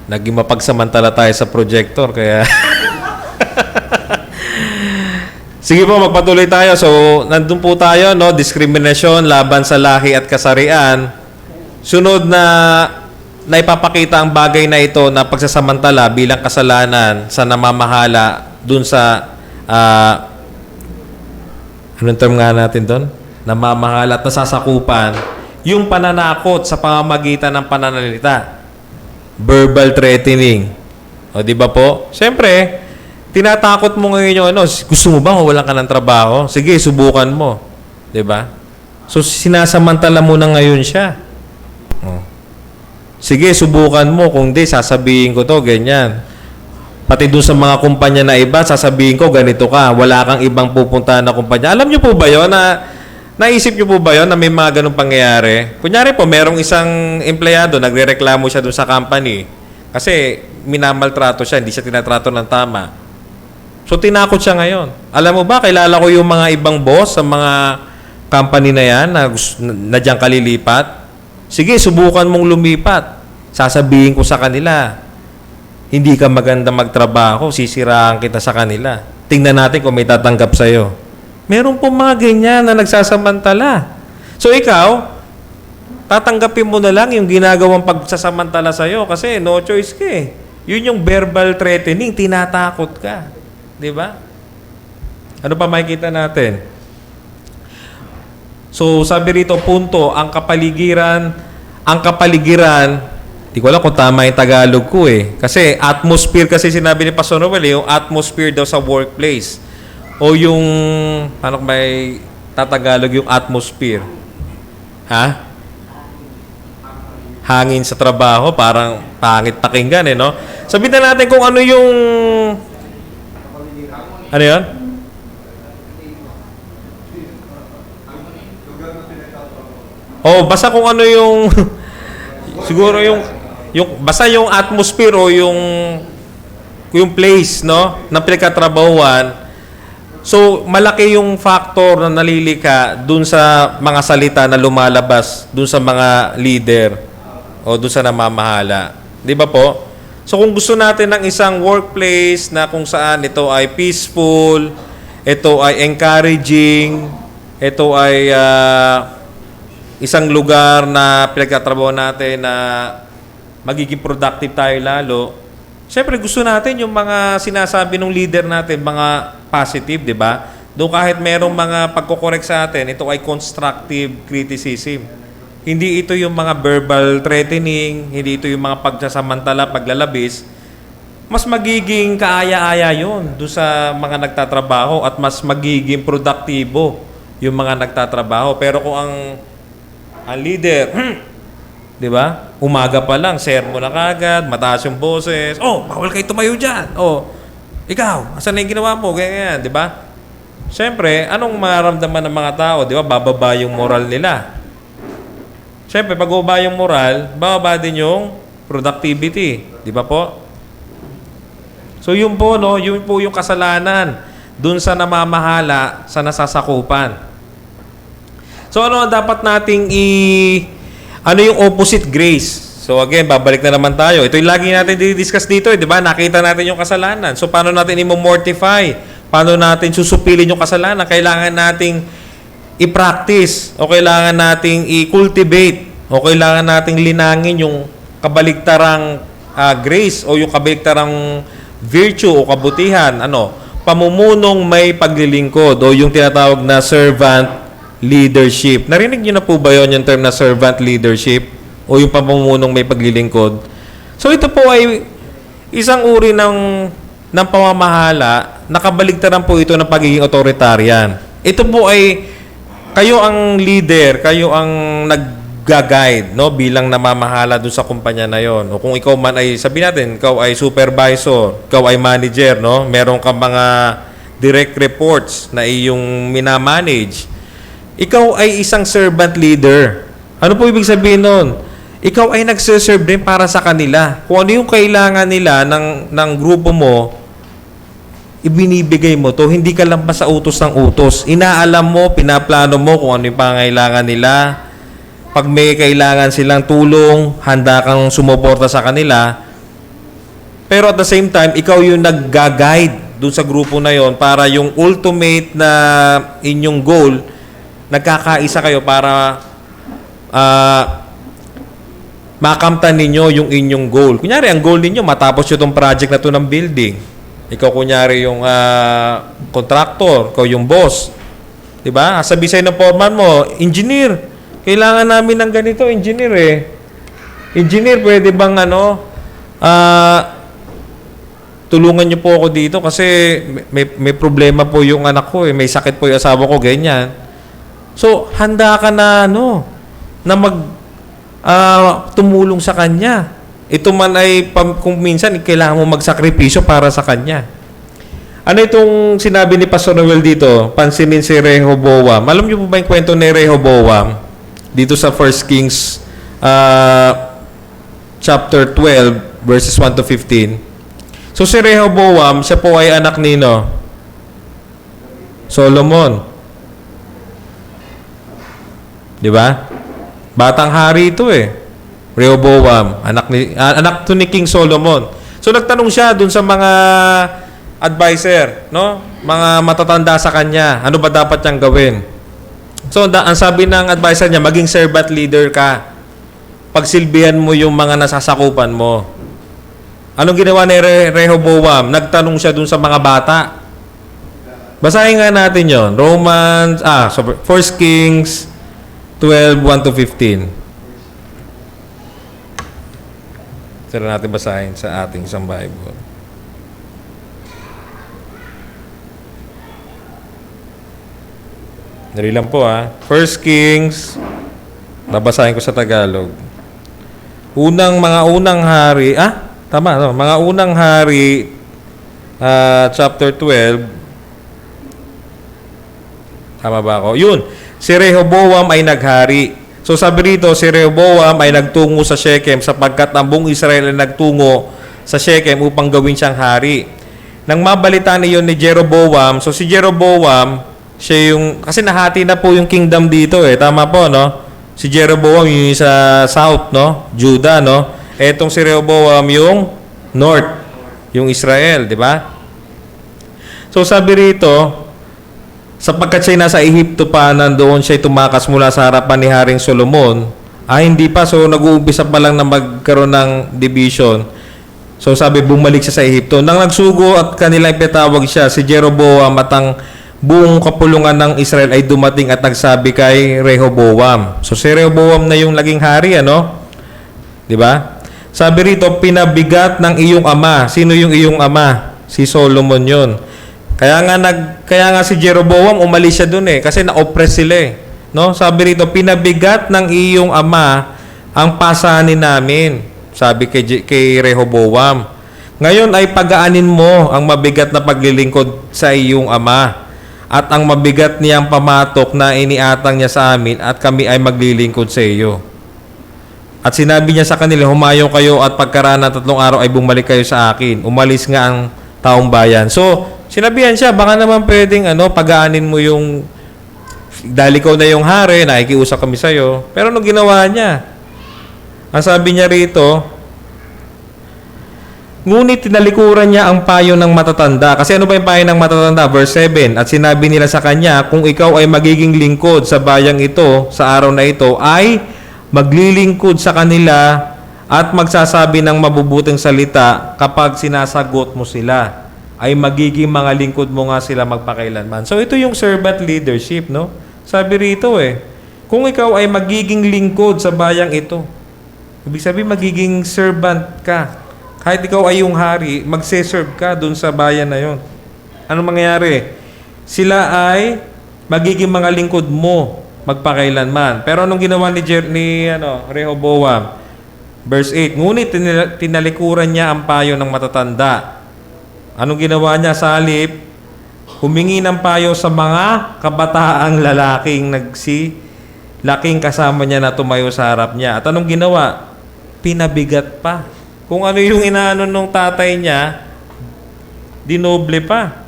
Naging mapagsamantala tayo sa projector, kaya... Sige po, magpatuloy tayo. So, nandun po tayo, no? Diskriminasyon laban sa lahi at kasarian. Sunod na ipapakita ang bagay na ito na pagsasamantala bilang kasalanan sa namamahala dun sa anong term nga natin doon? Namamahala at nasasakupan yung pananakot sa pamamagitan ng pananalita. Verbal threatening. O, di ba po? Siyempre, tinatakot mo ngayon yung ano, gusto mo ba mawalan ka ng trabaho? Sige, subukan mo. Di ba? So, sinasamantala mo na ngayon siya. O. Sige, subukan mo. Kung di, sasabihin ko to, ganyan. Pati doon sa mga kumpanya na iba, sasabihin ko, ganito ka. Wala kang ibang pupuntahan na kumpanya. Alam niyo po ba yun na naisip niyo po ba yun na may mga ganung pangyayari? Kunyari po, merong isang empleyado, nagrereklamo siya doon sa company kasi minamaltrato siya, hindi siya tinatrato ng tama. So, tinakot siya ngayon. Alam mo ba, kilala ko yung mga ibang boss sa mga company na yan na dyan kalilipat. Sige, subukan mong lumipat. Sasabihin ko sa kanila, hindi ka maganda magtrabaho, sisiraan kita sa kanila. Tingnan natin kung may tatanggap sa'yo. Meron po mga ganyan na nagsasamantala. So ikaw, tatanggapin mo na lang yung ginagawang pagsasamantala sa'yo kasi no choice ka eh. Yun yung verbal threatening, tinatakot ka. Di ba? Ano pa makikita natin? So sabi rito, punto, ang kapaligiran, di ko alam kung tama yung Tagalog ko eh. Kasi atmosphere kasi sinabi ni Pastor Noel, yung atmosphere daw sa workplace. O yung, paano may tatagalog yung atmosphere? Ha? Hangin sa trabaho, parang pangit pakinggan eh, no? Sabihin na natin kung ano yung, ano yun? Oh, basta kung ano yung, siguro yung basta yung atmosphere o yung place, no, na pinagkatrabahuan. So, malaki yung factor na nalilika dun sa mga salita na lumalabas dun sa mga leader o dun sa namamahala. Di ba po? So, kung gusto natin ng isang workplace na kung saan ito ay peaceful, ito ay encouraging, ito ay isang lugar na pinagkatrabaho natin na magiging productive tayo lalo, siyempre gusto natin yung mga sinasabi ng leader natin, mga positive, di ba? Doon kahit merong mga pagkokorek sa atin, ito ay constructive criticism. Hindi ito yung mga verbal threatening, hindi ito yung mga pagsasamantala, paglalabis. Mas magiging kaaya-aya yun doon sa mga nagtatrabaho at mas magiging produktibo yung mga nagtatrabaho. Pero kung ang leader, di ba? Umaga pa lang, sermo na kagad, mataas yung boses. Oh, bawal kayo tumayo dyan. Oh, ikaw, asan na yung ginawa mo? Ganyan, di ba? Siyempre, anong maramdaman ng mga tao? Di ba? Bababa yung moral nila. Siyempre, pag bababa yung moral, bababa din yung productivity. Di ba po? So, yun po, no? Yun po yung kasalanan dun sa namamahala sa nasasakupan. So, ano ang dapat nating ano yung opposite grace? So again, babalik na naman tayo. Ito yung lagi natin di-discuss dito, di ba? Nakita natin yung kasalanan. So paano natin i-mortify? Paano natin susupilin yung kasalanan? Kailangan nating i-practice o kailangan nating i-cultivate o kailangan nating linangin yung kabaligtarang grace o yung kabaligtarang virtue o kabutihan. Ano? Pamumunong may paglilingkod o yung tinatawag na servant leadership. Narinig niyo na po ba yun yung term na servant leadership? O yung pamumunong may paglilingkod. So ito po ay isang uri ng pamamahala, nakabaligtaran po ito ng pagiging authoritarian. Ito po ay kayo ang leader, kayo ang nag-guide, no, bilang namamahala dun sa kumpanya na yon. O kung ikaw man ay, sabihin natin, ikaw ay supervisor, ikaw ay manager, no, meron kang mga direct reports na iyong minamanage. Ikaw ay isang servant leader. Ano po ibig sabihin nun? Ikaw ay nagsiserve din para sa kanila. Kung ano yung kailangan nila ng grupo mo, ibinibigay mo to. Hindi ka lang pa sa utos ng utos. Inaalam mo, pinaplano mo kung ano yung pangailangan nila. Pag may kailangan silang tulong, handa kang sumuporta sa kanila. Pero at the same time, ikaw yung nag-guide dun sa grupo na yon para yung ultimate na inyong goal, nagkakaisa kayo para makamtan ninyo yung inyong goal. Kunyari, ang goal ninyo, matapos yung project na to ng building. Ikaw, kunyari, yung contractor, ikaw yung boss. Diba? Sabi sa'yo ng foreman mo, engineer, kailangan namin ng ganito, engineer eh. Engineer, pwede bang tulungan niyo po ako dito kasi may problema po yung anak ko eh. May sakit po yung asawa ko, ganyan. So, handa ka na na tumulong sa kanya. Ito man ay kung minsan kailangan mo magsakripisyo para sa kanya. Ano itong sinabi ni Pastor Noel dito? Pansinin si Rehoboam. Alam niyo po ba yung kwento ni Rehoboam dito sa 1 Kings chapter 12 verses 1 to 15? So si Rehoboam, siya po ay anak ni Solomon. Di ba? Batang hari ito eh. Rehoboam, anak to ni King Solomon. So nagtanong siya dun sa mga advisor, no? Mga matatanda sa kanya, ano ba dapat niyang gawin? So ang sabi ng advisor niya, maging servant leader ka. Pagsilbihan mo yung mga nasasakupan mo. Anong ginawa ni Rehoboam? Nagtanong siya dun sa mga bata. Basahin nga natin yon. 1 Kings 12, 1 to 15. Tara natin basahin sa ating isang Bible. Dali lang po 1 Kings, babasahin ko sa Tagalog. Mga unang hari, tama, no? Mga unang hari, chapter 12. Tama ba ako? Yun, si Rehoboam ay naghari. So sabi rito, si Rehoboam ay nagtungo sa Shechem sapagkat ang buong Israel ay nagtungo sa Shechem upang gawin siyang hari. Nang mabalita niyon ni Jeroboam, so si Jeroboam, siya yung, kasi nahati na po yung kingdom dito eh. Tama po, no? Si Jeroboam yung sa south, no? Judah, no? Etong si Rehoboam yung north, yung Israel, di ba? So sabi rito, sapagkat siya nasa Ehipto pa, nandoon siya tumakas mula sa harapan ni Haring Solomon. Hindi pa, so nag-uumpisa pa lang na magkaroon ng division. So sabi, bumalik siya sa Ehipto. Nang nagsugo at kanilang ipinatawag siya, si Jeroboam at ang buong kapulungan ng Israel ay dumating at nagsabi kay Rehoboam. So si Rehoboam na yung naging hari, ano? Di ba? Sabi rito, pinabigat ng iyong ama. Sino yung iyong ama? Si Solomon yun. Kaya nga si Jeroboam umalis siya dun eh. Kasi na-oppress sila eh. No? Sabi rito, pinabigat ng iyong ama ang pasanin namin. Sabi kay Rehoboam. Ngayon ay pagaanin mo ang mabigat na paglilingkod sa iyong ama. At ang mabigat niyang pamatok na iniatang niya sa amin at kami ay maglilingkod sa iyo. At sinabi niya sa kanila, humayo kayo at pagkaraan ng 3 araw ay bumalik kayo sa akin. Umalis nga ang taong bayan. So, sinabihan siya, baka naman pwedeng pagaanin mo yung, dahil ikaw na yung hari, nakikiusap kami sa'yo. Pero ano ginawa niya? Ang sabi niya rito, ngunit tinalikuran niya ang payo ng matatanda. Kasi ano ba yung payo ng matatanda? Verse 7, at sinabi nila sa kanya, kung ikaw ay magiging lingkod sa bayang ito, sa araw na ito, ay maglilingkod sa kanila at magsasabi ng mabubuting salita kapag sinasagot mo sila. Ay magiging mga lingkod mo nga sila magpakailanman. So ito yung servant leadership, no? Sabi rito kung ikaw ay magiging lingkod sa bayang ito, ibig sabihin magiging servant ka. Kahit ikaw ay yung hari, magse-serve ka dun sa bayan na yon. Anong mangyayari? Sila ay magiging mga lingkod mo magpakailanman. Pero anong ginawa ni Rehoboam? Verse 8, ngunit tinalikuran niya ang payo ng matatanda. Anong ginawa niya sa halip? Humingi ng payo sa mga kabataang laking kasama niya na tumayo sa harap niya. At anong ginawa? Pinabigat pa. Kung ano yung inaano nung tatay niya, dinoble pa.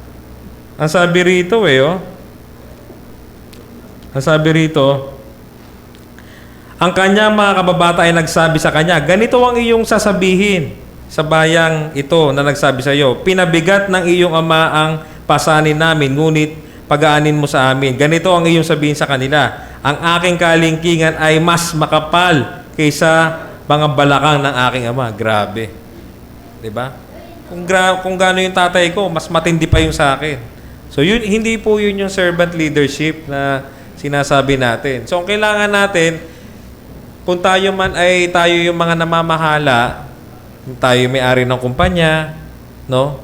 Ang sabi rito Ang sabi rito, ang kanyang mga kababata ay nagsabi sa kanya, ganito ang iyong sasabihin. sa bayang ito na nagsabi sa iyo, pinabigat ng iyong ama ang pasanin namin, ngunit pag-aanin mo sa amin. Ganito ang iyong sabihin sa kanila, ang aking kalingkingan ay mas makapal kaysa mga balakang ng aking ama. Grabe. Diba? Kung gaano yung tatay ko, mas matindi pa yung sa akin. So yun, hindi po yun yung servant leadership na sinasabi natin. So ang kailangan natin, kung tayo man ay tayo yung mga namamahala, tayo may-ari ng kumpanya, no?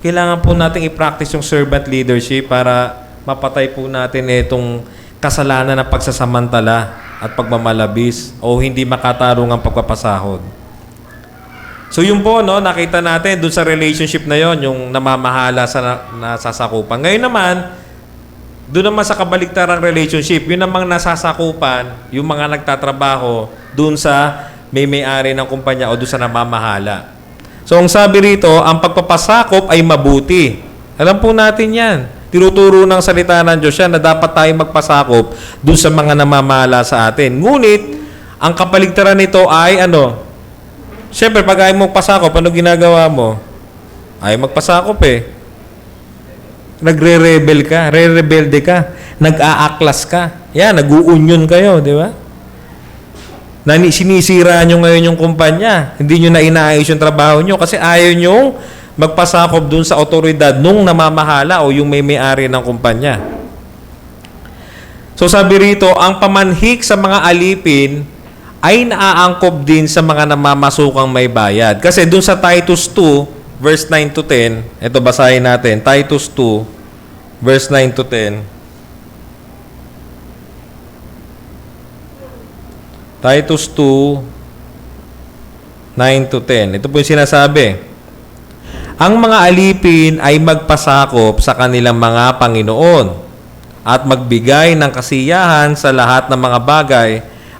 Kailangan po natin i-practice yung servant leadership para mapatay po natin itong kasalanan ng pagsasamantala at pagmamalabis o hindi makatarong ang pagpapasahod. So yun po, no, nakita natin dun sa relationship na yon, yung namamahala sa nasasakupan. Ngayon naman, doon naman sa kabaligtarang relationship, yun namang nasasakupan, yung mga nagtatrabaho dun sa may-ari ng kumpanya o doon sa namamahala. So, ang sabi rito, ang pagpapasakop ay mabuti. Alam po natin yan. Tinuturo ng salita ng Diyos yan na dapat tayo magpasakop doon sa mga namamahala sa atin. Ngunit, ang kapaligtaran nito ay ano? Siyempre, pag ayaw mo pasakop, ano ginagawa mo? Ayaw magpasakop eh. Nagre-rebel ka, re-rebelde ka, nag-aaklas ka. Yan, nag-uunyon kayo, di ba? Sinisira nyo ngayon yung kumpanya. Hindi nyo na inaayos yung trabaho nyo kasi ayaw nyo magpasakop dun sa otoridad nung namamahala o yung may-ari ng kumpanya. So sabi rito, ang pamanhik sa mga alipin ay naaangkop din sa mga namamasukang may bayad. Kasi dun sa Titus 2, verse 9 to 10, ito basahin natin, Titus 2, verse 9 to 10. Titus 2, 9 to 10. Ito po yung sinasabi. Ang mga alipin ay magpasakop sa kanilang mga Panginoon at magbigay ng kasiyahan sa lahat ng mga bagay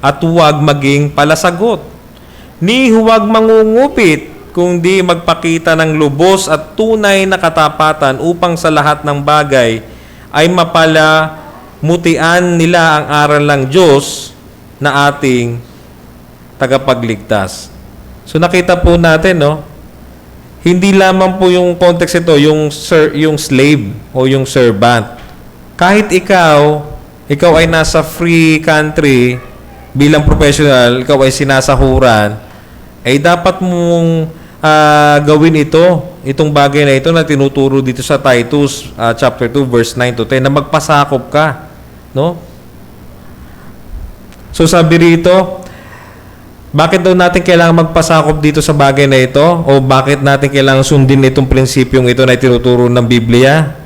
at huwag maging palasagot. Ni huwag mangungupit, kundi magpakita ng lubos at tunay na katapatan upang sa lahat ng bagay ay mapalamutian nila ang aral ng Diyos na ating tagapagligtas. So nakita po natin, no? Hindi lamang po yung context ito, yung slave o yung servant. Kahit ikaw ay nasa free country bilang professional, ikaw ay sinasahuran, ay dapat mong gawin itong bagay na ito na tinuturo dito sa Titus chapter 2 verse 9 to 10 na magpasakop ka, no? So sabi rito, bakit daw natin kailangan magpasakop dito sa bagay na ito? O bakit natin kailangan sundin itong prinsipyong ito na tinuturo ng Biblia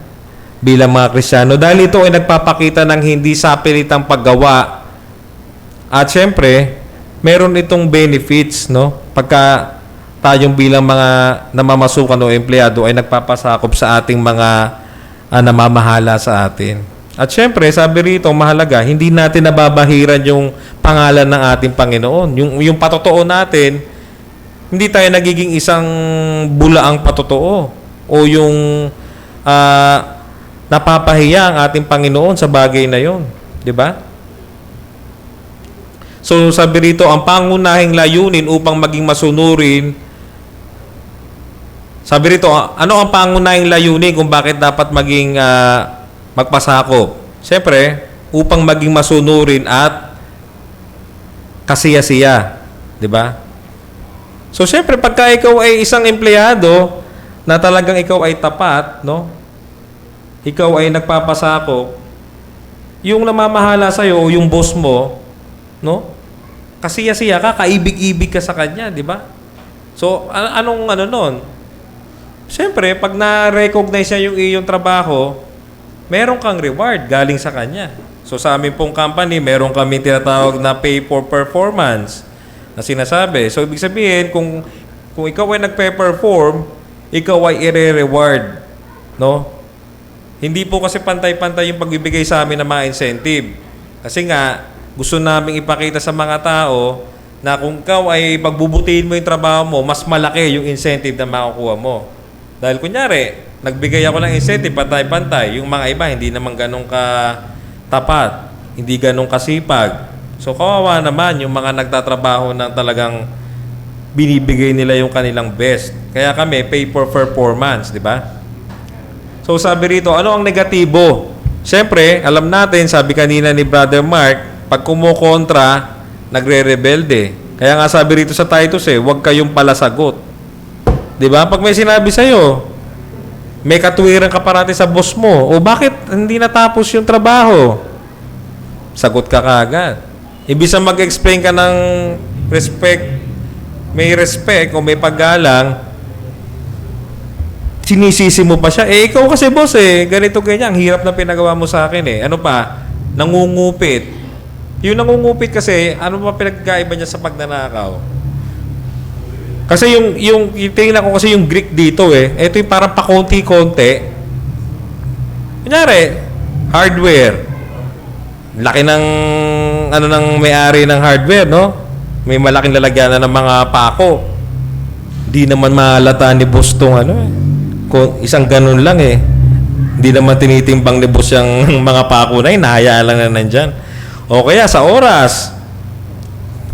bilang mga Kristiyano? Dahil ito ay nagpapakita ng hindi sapilitang paggawa. At syempre, meron itong benefits, no? Pagka tayong bilang mga namamasukan o empleyado ay nagpapasakop sa ating mga namamahala sa atin. At syempre, sabi rito, mahalaga, hindi natin nababahiran yung pangalan ng ating Panginoon. Yung patotoo natin, hindi tayo nagiging isang bulaang patotoo o yung napapahiya ang ating Panginoon sa bagay na yon, di ba? So, sabi rito, ang pangunahing layunin upang maging masunurin, sabi rito, ano ang pangunahing layunin kung bakit dapat maging magpasakop? Siyempre, upang maging masunurin at kasiya-siya. Di ba? So, siyempre, pagka ikaw ay isang empleyado na talagang ikaw ay tapat, no? Ikaw ay nagpapasakop, yung namamahala sa'yo o yung boss mo, no? Kasiya-siya ka, kaibig-ibig ka sa kanya, di ba? So, anong nun? Siyempre, pag na-recognize niya yung iyong trabaho, meron kang reward galing sa kanya. So, sa amin pong company, meron kami tinatawag na pay for performance na sinasabi. So, ibig sabihin, kung ikaw ay nagpe-perform, ikaw ay i-reward. No? Hindi po kasi pantay-pantay yung pagbibigay sa amin ng mga incentive. Kasi nga, gusto namin ipakita sa mga tao na kung ikaw ay pagbubutihin mo yung trabaho mo, mas malaki yung incentive na makukuha mo. Dahil kunyari, nagbigay ako ng incentive, pantay-pantay. Yung mga iba, hindi naman ganun ka-tapat. Hindi ganun kasipag. So, kawawa naman yung mga nagtatrabaho ng talagang binibigay nila yung kanilang best. Kaya kami, pay for performance, di ba? So sabi rito, ano ang negatibo? Siyempre, alam natin, sabi kanina ni Brother Mark, pag kumukontra, nagre-rebelde. Kaya nga sabi rito sa Titus huwag kayong palasagot. Di ba? Pag may sinabi sa'yo, may katuwiran ka parati sa boss mo, o bakit hindi natapos yung trabaho? Sagot ka kaagad. Ibig sa mag-explain ka ng may respect o may paggalang, sinisisi mo pa siya. Ikaw kasi boss ganito ganyan. Ang hirap na pinagawa mo sa akin Ano pa? Nangungupit. Yung nangungupit kasi, ano pa pinagkaiba niya sa pagnanakaw? Kasi yung tingnan ko kasi yung Greek dito ito yung parang pakonti-konti. Kunyari, hardware. Laki ng, ng may-ari ng hardware, no? May malaking lalagyan na ng mga pako. Di naman mahalata ni boss tong kung isang ganun lang Hindi naman tinitimbang ni boss yung mga pako na nahayaan lang na nandyan. O kaya sa oras,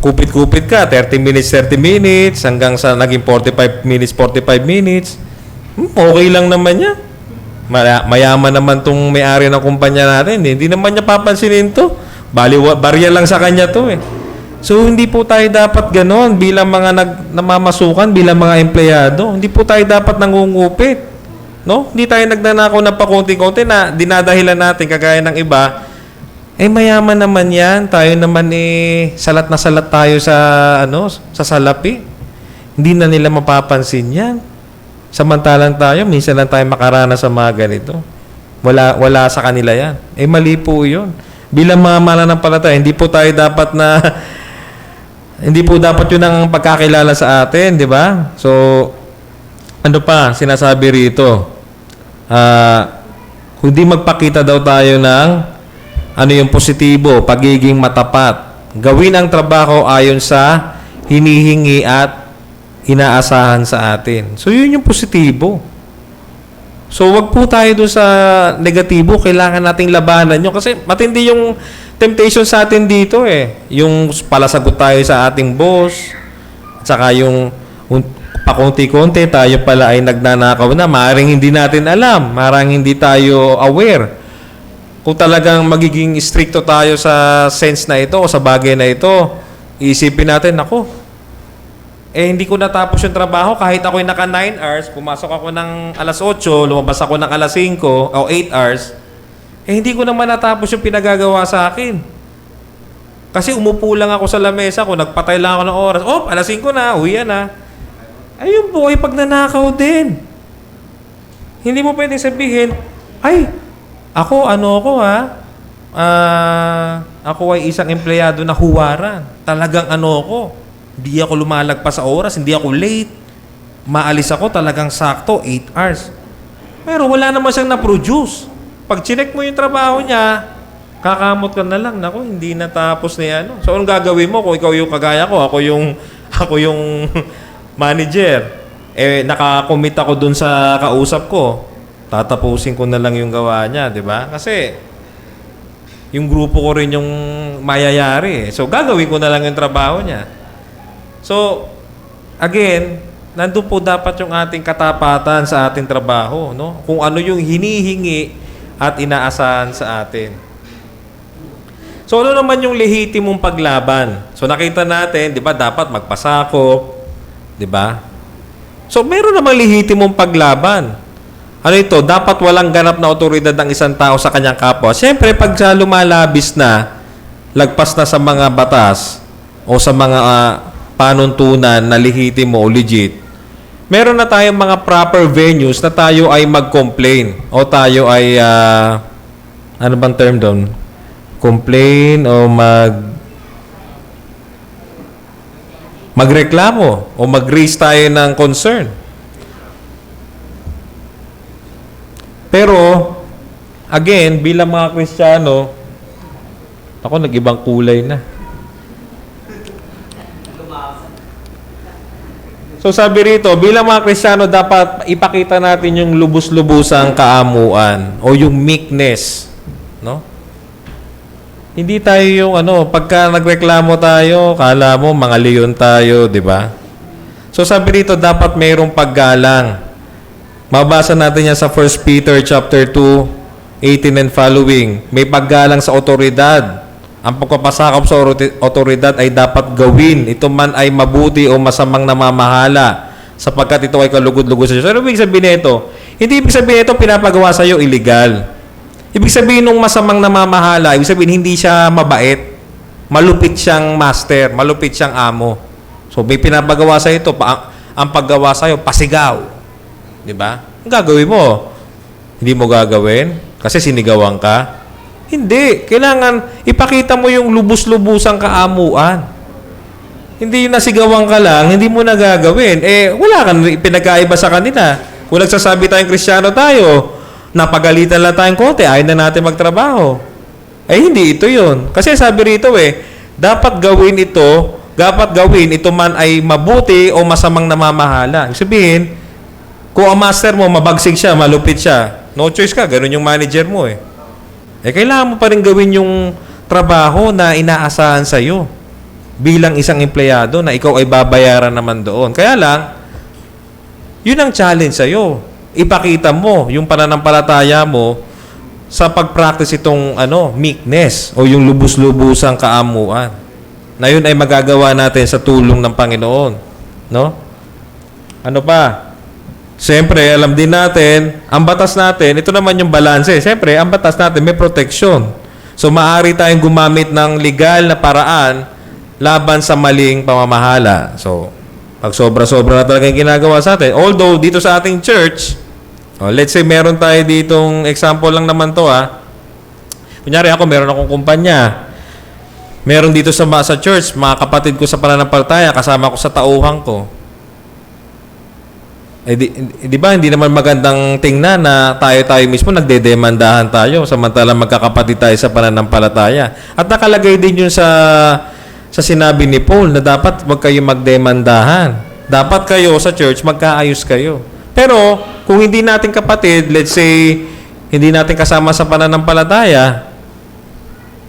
kupit-kupit ka, 30 minutes, hanggang sa naging 45 minutes. Okay lang naman yan. Mayaman naman tong may-ari ng kumpanya natin. Hindi naman niya papansinin to. Barya lang sa kanya to So, hindi po tayo dapat ganon bilang mga namamasukan, bilang mga empleyado. Hindi po tayo dapat nangungupit. No? Hindi tayo nagnanakaw ng pakunti-kunti na dinadahilan natin kagaya ng iba. Mayaman naman yan. Tayo naman salat na salat tayo sa salapi. Hindi na nila mapapansin yan. Samantalang tayo, minsan lang tayo makaranas sa mga ganito. Wala sa kanila yan. Mali po yun. Bilang mga mananampalataya, hindi po dapat yun ang pagkakilala sa atin, di ba? So, ano pa, sinasabi rito, kung di magpakita daw tayo ng yung positibo, pagiging matapat. Gawin ang trabaho ayon sa hinihingi at inaasahan sa atin. So, yun yung positibo. So, wag po tayo doon sa negatibo. Kailangan nating labanan yun. Kasi matindi yung temptation sa atin dito Yung palasagot tayo sa ating boss. At saka yung pakunti-kunti tayo pala ay nagnanakaw na. Maaaring hindi natin alam. Maaaring hindi tayo aware. Kung talagang magiging stricto tayo sa sense na ito o sa bagay na ito, iisipin natin, hindi ko natapos yung trabaho kahit ako'y naka 9 hours, pumasok ako ng alas 8, lumabas ako ng alas 5 o 8 hours, hindi ko naman natapos yung pinagagawa sa akin. Kasi umupo lang ako sa lamesa ko, nagpatay lang ako ng oras. Alas 5 na, uwi na. Ayun po, ay pagnanakaw din. Hindi mo pwedeng sabihin, ako ay isang empleyado na huwaran. Talagang hindi ako lumalagpas sa oras, hindi ako late. Maalis ako talagang sakto, 8 hours. Pero wala naman siyang na-produce. Pag chinek mo yung trabaho niya, kakamot ka na lang. Hindi natapos na yan. So, anong gagawin mo kung ikaw yung kagaya ko? Ako yung manager. Nakakommit ako dun sa kausap ko. Tatapusin ko na lang yung gawa niya, di ba? Kasi, yung grupo ko rin yung mayayari. So, gagawin ko na lang yung trabaho niya. So, again, nandun po dapat yung ating katapatan sa ating trabaho, no? Kung ano yung hinihingi at inaasahan sa atin. So, ano naman yung lehitimong paglaban? So, nakita natin, di ba, dapat magpasakop, di ba? So, meron namang lehitimong paglaban. Ano ito? Dapat walang ganap na otoridad ng isang tao sa kanyang kapwa. Siyempre, pag lumalabis na, lagpas na sa mga batas o sa mga panuntunan na lehitimo o legit, meron na tayong mga proper venues na tayo ay mag-complain o tayo ay, ano bang term doon? Complain o magreklamo o mag-raise tayo ng concern. Pero, again, bilang mga Kristiyano, nag-ibang kulay na. So sabi rito, bilang mga Kristiyano, dapat ipakita natin yung lubos-lubusang kaamuan o yung meekness. No? Hindi tayo yung pagka nagreklamo tayo, kala mo mga leon tayo, di ba? So sabi rito, dapat mayroong paggalang. Mabasa natin yan sa 1 Peter chapter 2, 18 and following. May paggalang sa otoridad. Ang pagpapasakop sa otoridad ay dapat gawin. Ito man ay mabuti o masamang namamahala sapagkat ito ay kalugod-lugod sa Diyos. Ano ibig sabihin nito? Hindi ibig sabihin ito pinapagawa sa iyo illegal. Ibig sabihin nung masamang namamahala, ibig sabihin hindi siya mabait. Malupit siyang master, malupit siyang amo. So may pinapagawa sa ito, ang paggawa sa iyo pasigaw. 'Di ba? Ang gagawin mo, hindi mo gagawin kasi sinigawan ka. Hindi, kailangan ipakita mo yung lubos-lubusang kaamuan. Hindi nasigawan ka lang, hindi mo na gagawin. Wala kang pinagkaiba sa kanila. Kung nagsasabi tayong Kristiyano tayo, napagalitan lang tayong konti, ayaw na natin magtrabaho. Hindi ito yun. Kasi sabi rito dapat gawin ito man ay mabuti o masamang namamahala. Ibig sabihin, kung ang master mo, mabagsig siya, malupit siya, no choice ka, ganun yung manager mo kailangan mo pa rin gawin yung trabaho na inaasahan sa'yo bilang isang empleyado na ikaw ay babayaran naman doon. Kaya lang, yun ang challenge sa'yo. Ipakita mo yung pananampalataya mo sa pag-practice itong meekness o yung lubos-lubusang kaamuan. Na yun ay magagawa natin sa tulong ng Panginoon. No? Ano pa? Siyempre, alam din natin, ang batas natin, ito naman yung balanse. Siyempre, ang batas natin may proteksyon. So, maaari tayong gumamit ng legal na paraan laban sa maling pamamahala. So, pag sobra-sobra na talaga yung ginagawa sa atin. Although, dito sa ating church, let's say meron tayo ditong example lang naman to Kunyari ako, meron akong kumpanya. Meron dito sa church, mga kapatid ko sa pananampalataya, kasama ko sa tauhan ko. Di ba, hindi naman magandang tingnan na tayo mismo nagdedemandahan tayo samantalang magkakapatid tayo sa pananampalataya. At nakalagay din yun sa sinabi ni Paul na dapat wag kayo magdemandahan. Dapat kayo sa church magkaayos kayo. Pero kung hindi natin kapatid, let's say, hindi natin kasama sa pananampalataya,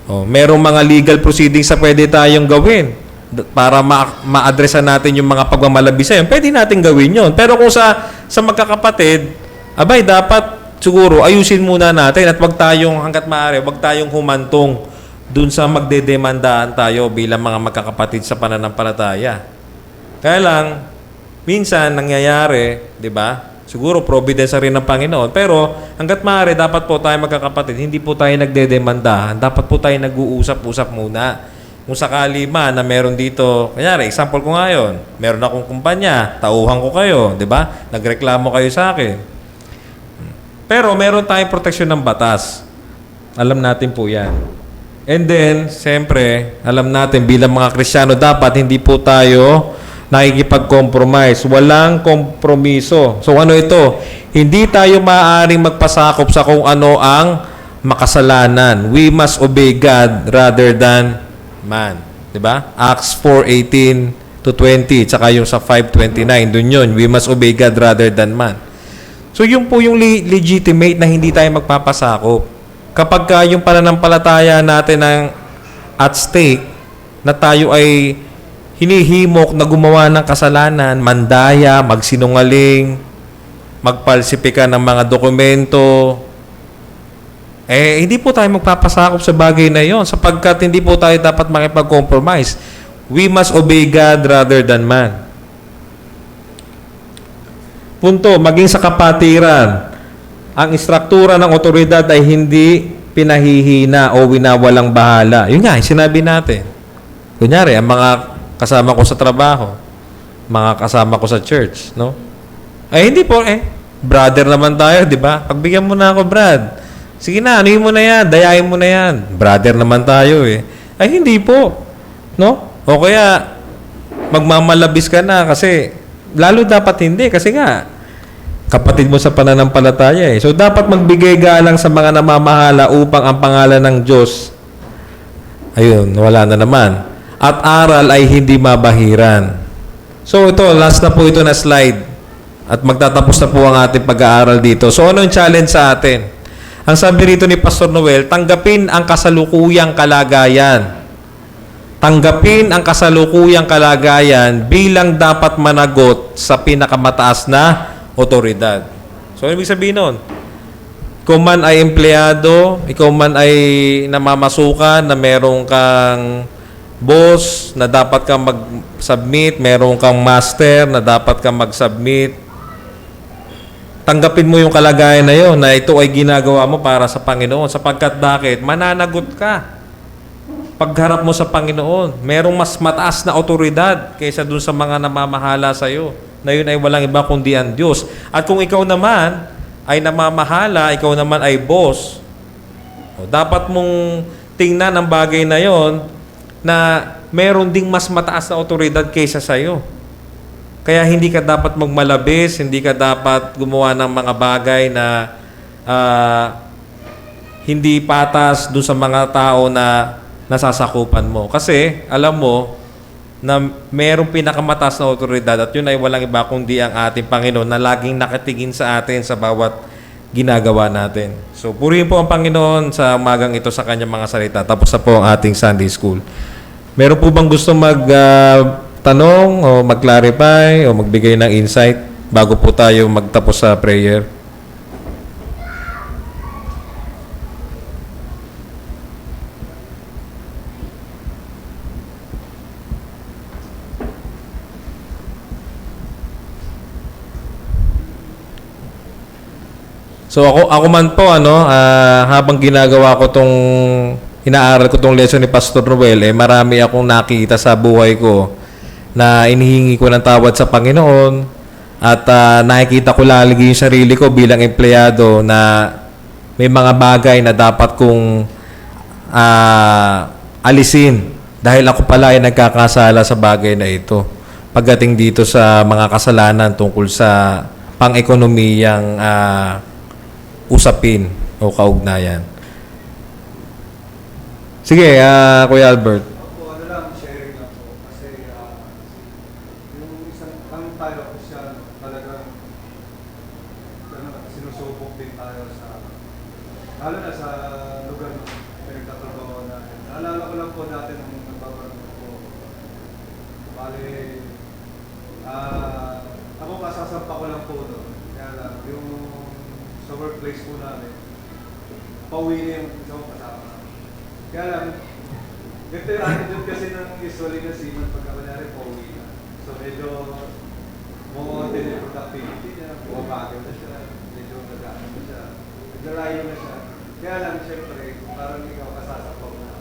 merong mga legal proceedings na pwede tayong gawin para ma-addressan natin yung mga pagmamalabis sa yun, pwede natin gawin yun. Pero kung sa magkakapatid, dapat siguro ayusin muna natin at wag tayong, hanggat maaari, wag tayong humantong dun sa magdedemandaan tayo bilang mga magkakapatid sa pananampalataya. Kaya lang, minsan nangyayari, di ba? Siguro providence rin ng Panginoon. Pero hanggat maaari, dapat po tayo magkakapatid, hindi po tayo nagdedemandahan. Dapat po tayo nag-uusap-usap muna. Kung sakali man na meron dito, kanyari, example ko ngayon, meron akong kumpanya, tauhan ko kayo, di ba? Nagreklamo kayo sa akin. Pero meron tayong proteksyon ng batas. Alam natin po yan. And then, siyempre, alam natin bilang mga Kristiyano, dapat hindi po tayo nakikipag-compromise. Walang kompromiso. So ano ito? Hindi tayo maaaring magpasakop sa kung ano ang makasalanan. We must obey God rather than man. Diba? Acts 4:18 to 20, tsaka yung sa 5:29, dun yun. We must obey God rather than man. So yun po yung legitimate na hindi tayo magpapasakop. Kapag yung pananampalataya natin ang at stake, na tayo ay hinihimok na gumawa ng kasalanan, mandaya, magsinungaling, magpalsipika ng mga dokumento, hindi po tayo magpapasakop sa bagay na yon sapagkat hindi po tayo dapat makipag-compromise. We must obey God rather than man. Punto, maging sa kapatiran, ang istruktura ng otoridad ay hindi pinahihina o winawalang bahala. Yun nga, sinabi natin. Kunyari, ang mga kasama ko sa trabaho, mga kasama ko sa church, no? Hindi po, brother naman tayo, di ba? Pagbigyan mo na ako, Brad. Sige na, anuhin mo na yan, dayain mo na yan. Brother naman tayo hindi po. No? O kaya, magmamalabis ka na kasi, lalo dapat hindi kasi nga, kapatid mo sa pananampalataya So, dapat magbigay galang sa mga namamahala upang ang pangalan ng Diyos, wala na naman. At aral ay hindi mabahiran. So, ito, last na po ito na slide. At magtatapos na po ang ating pag-aaral dito. So, ano yung challenge sa atin? Ang sabi rito ni Pastor Noel, tanggapin ang kasalukuyang kalagayan. tanggapin ang kasalukuyang kalagayan bilang dapat managot sa pinakamataas na otoridad. So, ibig sabihin nun, ikaw man ay empleyado, ikaw man ay namamasukan na merong kang boss na dapat kang mag-submit, merong kang master na dapat kang mag-submit, tanggapin mo yung kalagayan na yun na ito ay ginagawa mo para sa Panginoon. Sapagkat bakit? Mananagot ka. Pagharap mo sa Panginoon, merong mas mataas na otoridad kaysa dun sa mga namamahala sa iyo. Na yun ay walang iba kundi ang Diyos. At kung ikaw naman ay namamahala, ikaw naman ay boss, dapat mong tingnan ang bagay na yon na meron ding mas mataas na otoridad kaysa sa iyo. Kaya hindi ka dapat magmalabis, hindi ka dapat gumawa ng mga bagay na hindi patas doon sa mga tao na nasasakupan mo. Kasi alam mo na merong pinakamataas na otoridad at yun ay walang iba kundi ang ating Panginoon na laging nakatingin sa atin sa bawat ginagawa natin. So, purihin po ang Panginoon sa umagang ito sa kanyang mga salita. Tapos na po ang ating Sunday School. Meron po bang gusto tanong o mag-clarify o magbigay ng insight bago po tayo magtapos sa prayer? So ako man po habang ginagawa ko tong inaaral ko tong lesson ni Pastor Noel, marami akong nakita sa buhay ko na inihingi ko ng tawad sa Panginoon at nakikita ko lagi yung sarili ko bilang empleyado na may mga bagay na dapat kong alisin dahil ako pala ay nagkakasala sa bagay na ito pagdating dito sa mga kasalanan tungkol sa pang-ekonomiyang usapin o kaugnayan. Sige, Kuya Albert. Lalo na sa lugar na pinagtatrabaho natin. Naalala ko lang po dati nung nagbabarang po. Bale, ako kasasampa ko lang po doon. Kaya lang, yung sa workplace po namin, pauwi na yung isang kasama. Kaya lang, ganito yung attitude kasi ng usually na seaman pagka kunyari pauwi na. So medyo mumunti na yung productivity niya, bumabagal na siya, medyo nag-ano na siya, naglalayo na siya. Kaya lang, siyempre, parang ikaw kasasapaw na.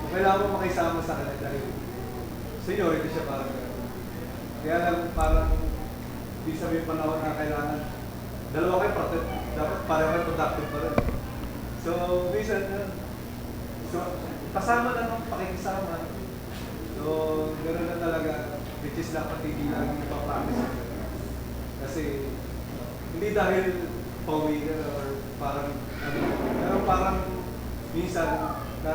Kung kailangan mo makisama sa kanya dahil seniority siya parang gano'n. Kaya lang, parang di sabihin panahon na kailangan dalawa kayo protect, dapat pareho kayo productive pa rin. So, minsan, kasama na ng pakikisama. So, gano'n na talaga, which is dapat hindi lagi ipapractice. Kasi, hindi dahil pauwi ka or parang pero parang minsan na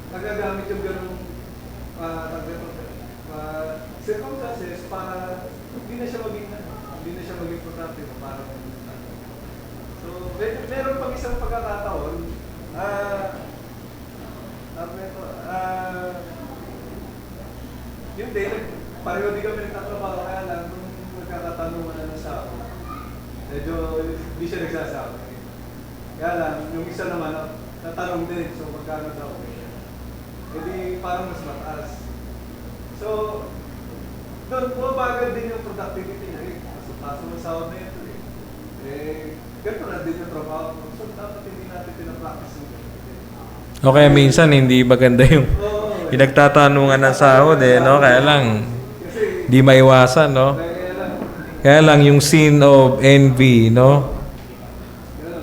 nagagamit yung ganung circumstances para hindi na siya maging productive parang so meron pang isang pagkakataon yung day pareho di kami nagtatrabaho kaya lang nung nagkakatanungan na ng sao medyo hindi siya nagsasabi. Kaya lang, yung isa naman, natanong din, so magkano daw. Hindi parang mas mataas. So, doon, bumabagal din yung productivity niya. Paso mo sa na ito ganito na din yung trabaho. So, dapat hindi natin pinapractice yung Okay, minsan hindi maganda yung pinagtatanungan ng sahod no? Kaya lang, di maiwasan, no? Kaya lang yung sin of envy, no?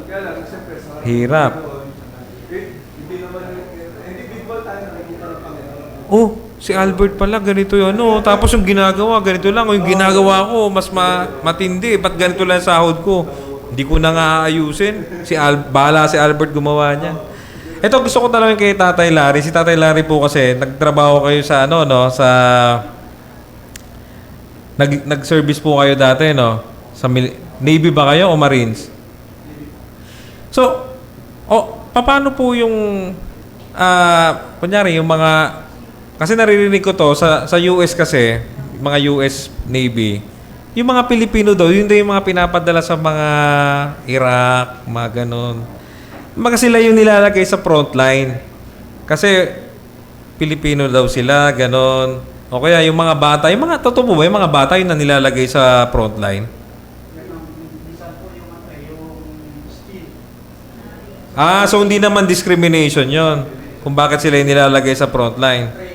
Kaya lang, siyempre, sa hirap. Hindi naman, individual tayo nakikita ng Panginoon. Oh, si Albert pala, ganito yun, no? Tapos yung ginagawa, ganito lang. O yung ginagawa ko, mas matindi. Ba't ganito lang sahod ko? Hindi ko na nga aayusin. Bahala si Albert gumawa niya. Ito, gusto ko talagang kay Tatay Larry. Si Tatay Larry po kasi, nagtrabaho kayo sa sa nag-service po kayo dati, no? Sa Navy ba kayo o Marines? So, paano po yung kunyari, yung mga... Kasi naririnig ko to, sa US kasi, mga US Navy, yung mga Pilipino daw, yun daw yung mga pinapadala sa mga Iraq, mga ganon. Mga sila yung nilalagay sa frontline. Kasi Pilipino daw sila, ganon. O kaya yung mga bata, yung mga, totoo po ba, yung mga bata yung na nilalagay sa frontline? So hindi naman discrimination yon kung bakit sila yung nilalagay sa frontline.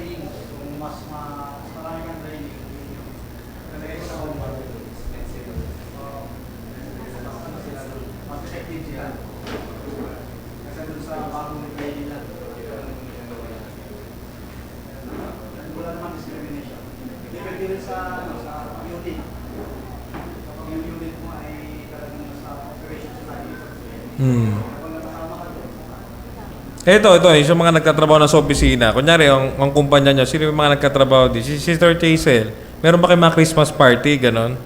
Ito, yung mga nagtatrabaho na sa opisina. Kunyari, ang kumpanya nyo, sino yung mga nagtatrabaho di? Si Sister Chazel, meron ba kayo mga Christmas party, ganon?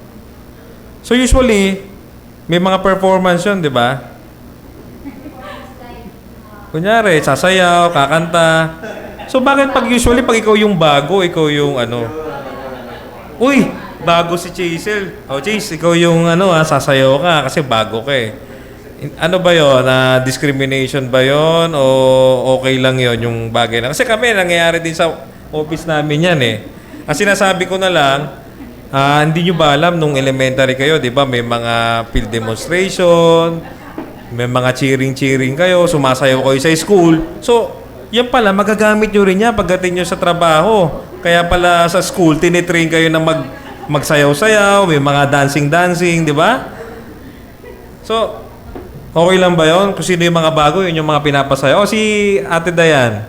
So usually, may mga performance yun, di ba? Kunyari, sasayaw, kakanta. So bakit pag ikaw yung bago, ikaw yung ano? Uy, bago si Chazel. Chase, ikaw yung sasayaw ka kasi bago ka eh. Ano ba yun? Discrimination ba yun? O okay lang yun yung bagay na? Kasi kami, nangyayari din sa office namin yan eh. Ang sinasabi ko na lang, hindi nyo ba alam nung elementary kayo, di ba? May mga field demonstration, may mga cheering-cheering kayo, sumasayaw kayo sa school. So, yan pala, magagamit nyo rin yan pagdating nyo sa trabaho. Kaya pala sa school, tinitrain kayo na magsayaw-sayaw, may mga dancing-dancing, di ba? So, okay lang ba yun? Kung sino yung mga bago, yun yung mga pinapasayaw. O si Ate Dayan?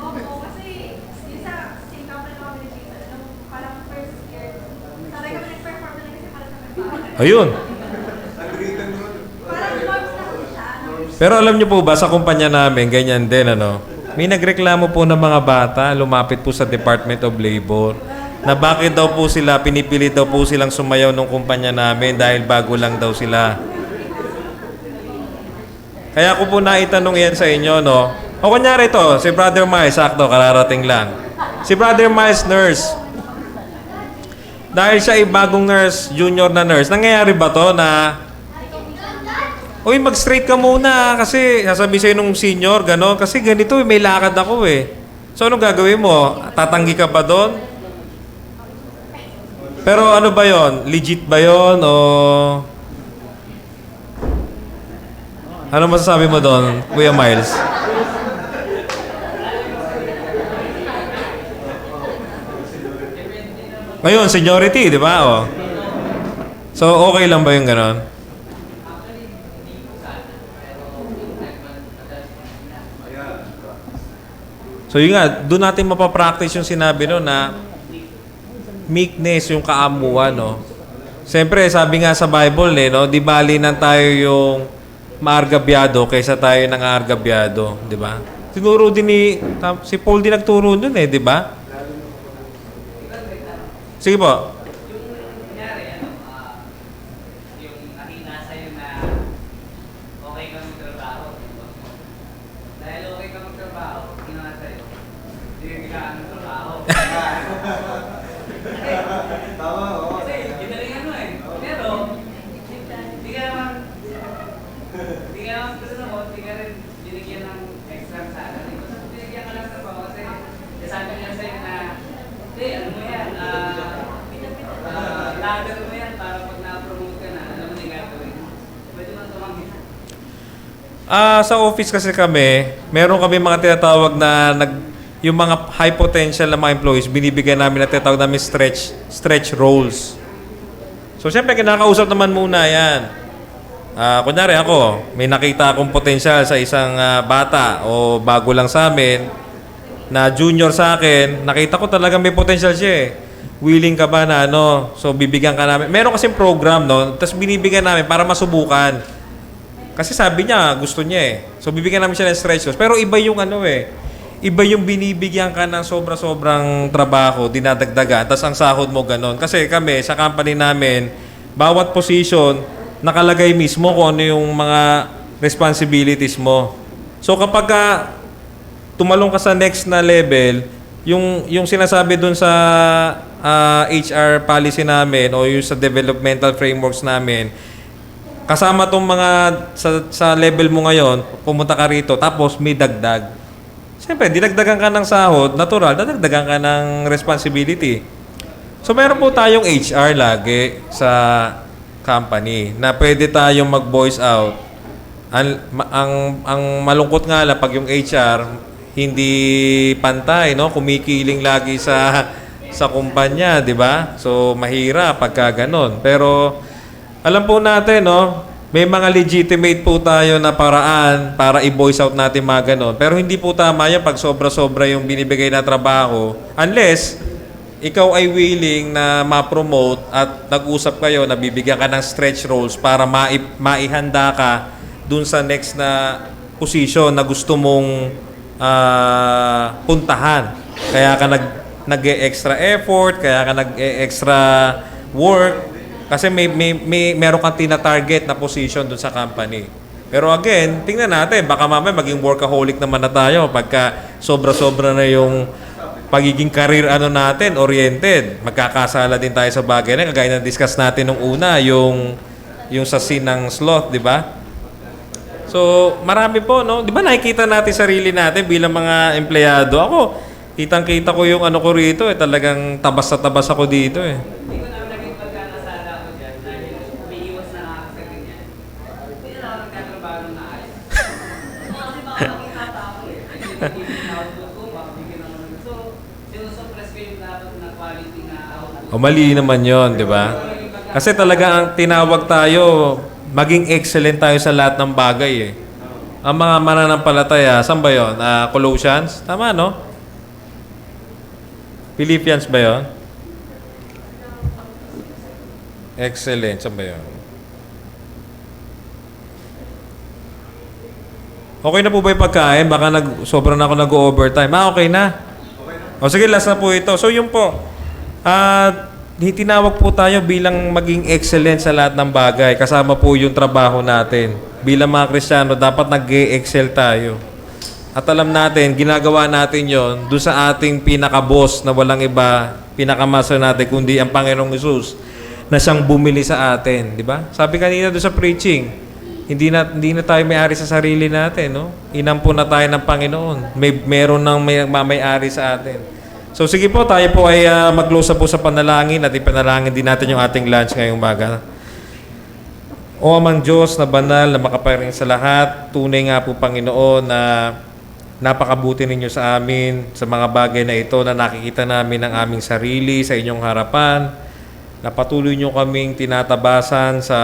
Oo, kasi isa, singkaw na kami ni Jason. Nung parang first year, sabay kami nag-perform na kasi parang kami bago. Ayun. Parang norms na kasi siya. Pero alam niyo po ba, sa kumpanya namin, ganyan din, may nagreklamo po ng mga bata, lumapit po sa Department of Labor, na bakit daw po sila, pinipilit daw po silang sumayaw ng kumpanya namin dahil bago lang daw sila. Kaya ko po naitanong yan sa inyo, no? O kunyari ito, si Brother Miles, sakto, kararating lang. Si Brother Miles, nurse. Dahil siya ay bagong nurse, junior na nurse, nangyayari ba to na, uy, mag-straight ka muna kasi sasabi sa'yo nung senior, gano'n. Kasi ganito, may lakad ako eh. So, anong gagawin mo? Tatanggi ka ba doon? Pero ano ba yon? Legit ba yon o... Ano masasabi mo doon, Kuya Miles? Ngayon, seniority, di ba? O. So, okay lang ba yung gano'n? So, yun nga, doon natin mapapractice yung sinabi no na meekness, yung kaamuan, no? Siyempre, sabi nga sa Bible, no? Di bali nang tayo yung maargabyado kaysa tayo nang aargabyado, di ba? Tinuro din si Paul din nagturo nun di ba? Sige po. Yung kunyari, yung nakita sa'yo na okay ka magtrabaho, dahil okay ka magtrabaho, ginawa sa'yo, hindi ka ng trabaho. Tama, oo. Kasi, yun na rin Pero, hindi ka naman gusto mo, hindi ka rin binigyan ng extra salary. Binigyan ka lang sa trabaho kasi sabi niya sa'yo na, hindi, ano mo yan, lager mo yan para pag na-promote ka na, alam mo na yung gagawin. Pwede man tumanggi. Sa office kasi kami, meron kami mga tinatawag na yung mga high potential na mga employees, binibigyan namin na tinatawag namin stretch roles. So, siyempre, kinakausap naman muna yan. Kunyari ako, may nakita akong potential sa isang bata o bago lang sa amin, na junior sa akin, nakita ko talaga may potential siya eh. Willing ka ba na so bibigyan ka namin. Meron kasing program, no? Tapos binibigyan namin para masubukan. Kasi sabi niya, gusto niya eh. So bibigyan namin siya ng stretch goals. Pero iba yung iba yung binibigyan ka ng sobra-sobrang trabaho, dinadagdagan, tapos ang sahod mo ganon. Kasi kami, sa company namin, bawat position, nakalagay mismo kung ano yung mga responsibilities mo. So kapag tumalong ka sa next na level, yung sinasabi dun sa HR policy namin o yung sa developmental frameworks namin, kasama tong mga sa level mo ngayon, pumunta ka rito, tapos may dagdag. Siyempre, dinagdagan ka ng sahod, natural, dadagdagan ka ng responsibility. So, meron po tayong HR lagi sa company na pwede tayong mag-voice out. Ang malungkot nga lang pag yung HR hindi pantay, no? Kumikiling lagi sa kumpanya, di ba? So, mahirap pagka ganon. Pero, alam po natin, no? May mga legitimate po tayo na paraan para i-voice out natin mga ganon. Pero hindi po tama yan pag sobra-sobra yung binibigay na trabaho. Unless, ikaw ay willing na ma-promote at nag-usap kayo na bibigyan ka ng stretch roles para maihanda ka dun sa next na position na gusto mong puntahan. Kaya ka nag-extra effort, kaya ka nag-extra work, kasi meron kang tina-target na position dun sa company. Pero again, tingnan natin, baka mamaya maging workaholic naman na tayo pagka sobra-sobra na yung pagiging career natin, oriented. Magkakasala din tayo sa bagay na kagaya na discuss natin nung una, yung sa scene ng sloth, di ba? So, marami po, no? Di ba nakikita natin sarili natin bilang mga empleyado? Ako, kitang-kita ko yung ko rito, talagang tabas na tabas ako dito, eh. Hindi ko naman naging pagkakasala ko dyan dahil umiiwas na ako sa ganyan. Hindi na ako nagtatrabaho ng maayos. Kasi baka makita ako eh. Hindi na output ko, baka bigyan ako ng... So, sinusuppress ko yung dapat na quality na output. O mali naman yon, di ba? Kasi talaga ang tinawag tayo, maging excellent tayo sa lahat ng bagay, eh. Ang mga mananampalataya, saan ba yun? Colossians? Tama, no? Philippians ba yun? Excellent. Saan ba yun? Okay na po ba yung pagkain? Baka sobra na ako nag-overtime. Okay na. O sige, last na po ito. So yun po. Tinawag po tayo bilang maging excellent sa lahat ng bagay. Kasama po yung trabaho natin. Bilang mga Kristiyano, dapat nag-excel tayo. At alam natin, ginagawa natin yon doon sa ating pinaka-boss na walang iba, pinaka-master natin, kundi ang Panginoong Hesus na siyang bumili sa atin. Di ba? Sabi kanina doon sa preaching, hindi na tayo may-ari sa sarili natin. No? Inampo na tayo ng Panginoon. Meron nang may-ari sa atin. So sige po, tayo po ay mag-close po sa panalangin at ipanalangin din natin yung ating lunch ngayong umaga. O Amang Diyos na banal na makaparing sa lahat, tunay nga po Panginoon na napakabuti ninyo sa amin sa mga bagay na ito na nakikita namin ng aming sarili sa inyong harapan, na patuloy nyo kaming tinatabasan sa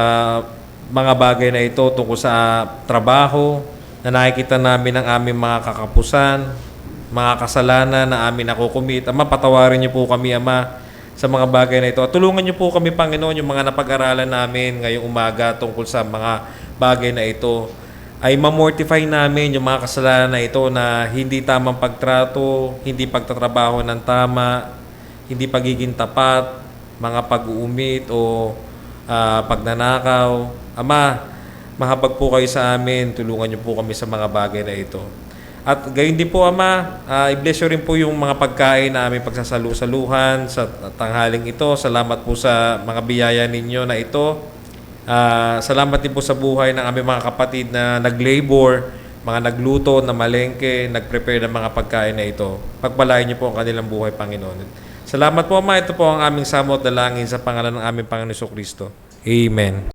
mga bagay na ito tungkol sa trabaho, na nakikita namin ang aming mga kakapusan, mga kasalanan na amin nakukumit. Ama, patawarin niyo po kami, Ama, sa mga bagay na ito. At tulungan niyo po kami, Panginoon, yung mga napag-aralan namin ngayong umaga tungkol sa mga bagay na ito. Ay mamortify namin yung mga kasalanan na ito na hindi tamang pagtrato, hindi pagtatrabaho ng tama, hindi pagiging tapat, mga pag-uumit o pagnanakaw. Ama, mahabag po kayo sa amin. Tulungan niyo po kami sa mga bagay na ito. At gayon din po, Ama, i-bless nyo rin po yung mga pagkain na aming pagsasalu-saluhan sa tanghaling ito. Salamat po sa mga biyaya ninyo na ito. Salamat din po sa buhay ng aming mga kapatid na nag-labor, mga nagluto, na malengke, nag-prepare ng mga pagkain na ito. Pagpalain niyo po ang kanilang buhay, Panginoon. Salamat po, Ama. Ito po ang aming samot dalangin sa pangalan ng aming Panginoon Jesucristo. Amen.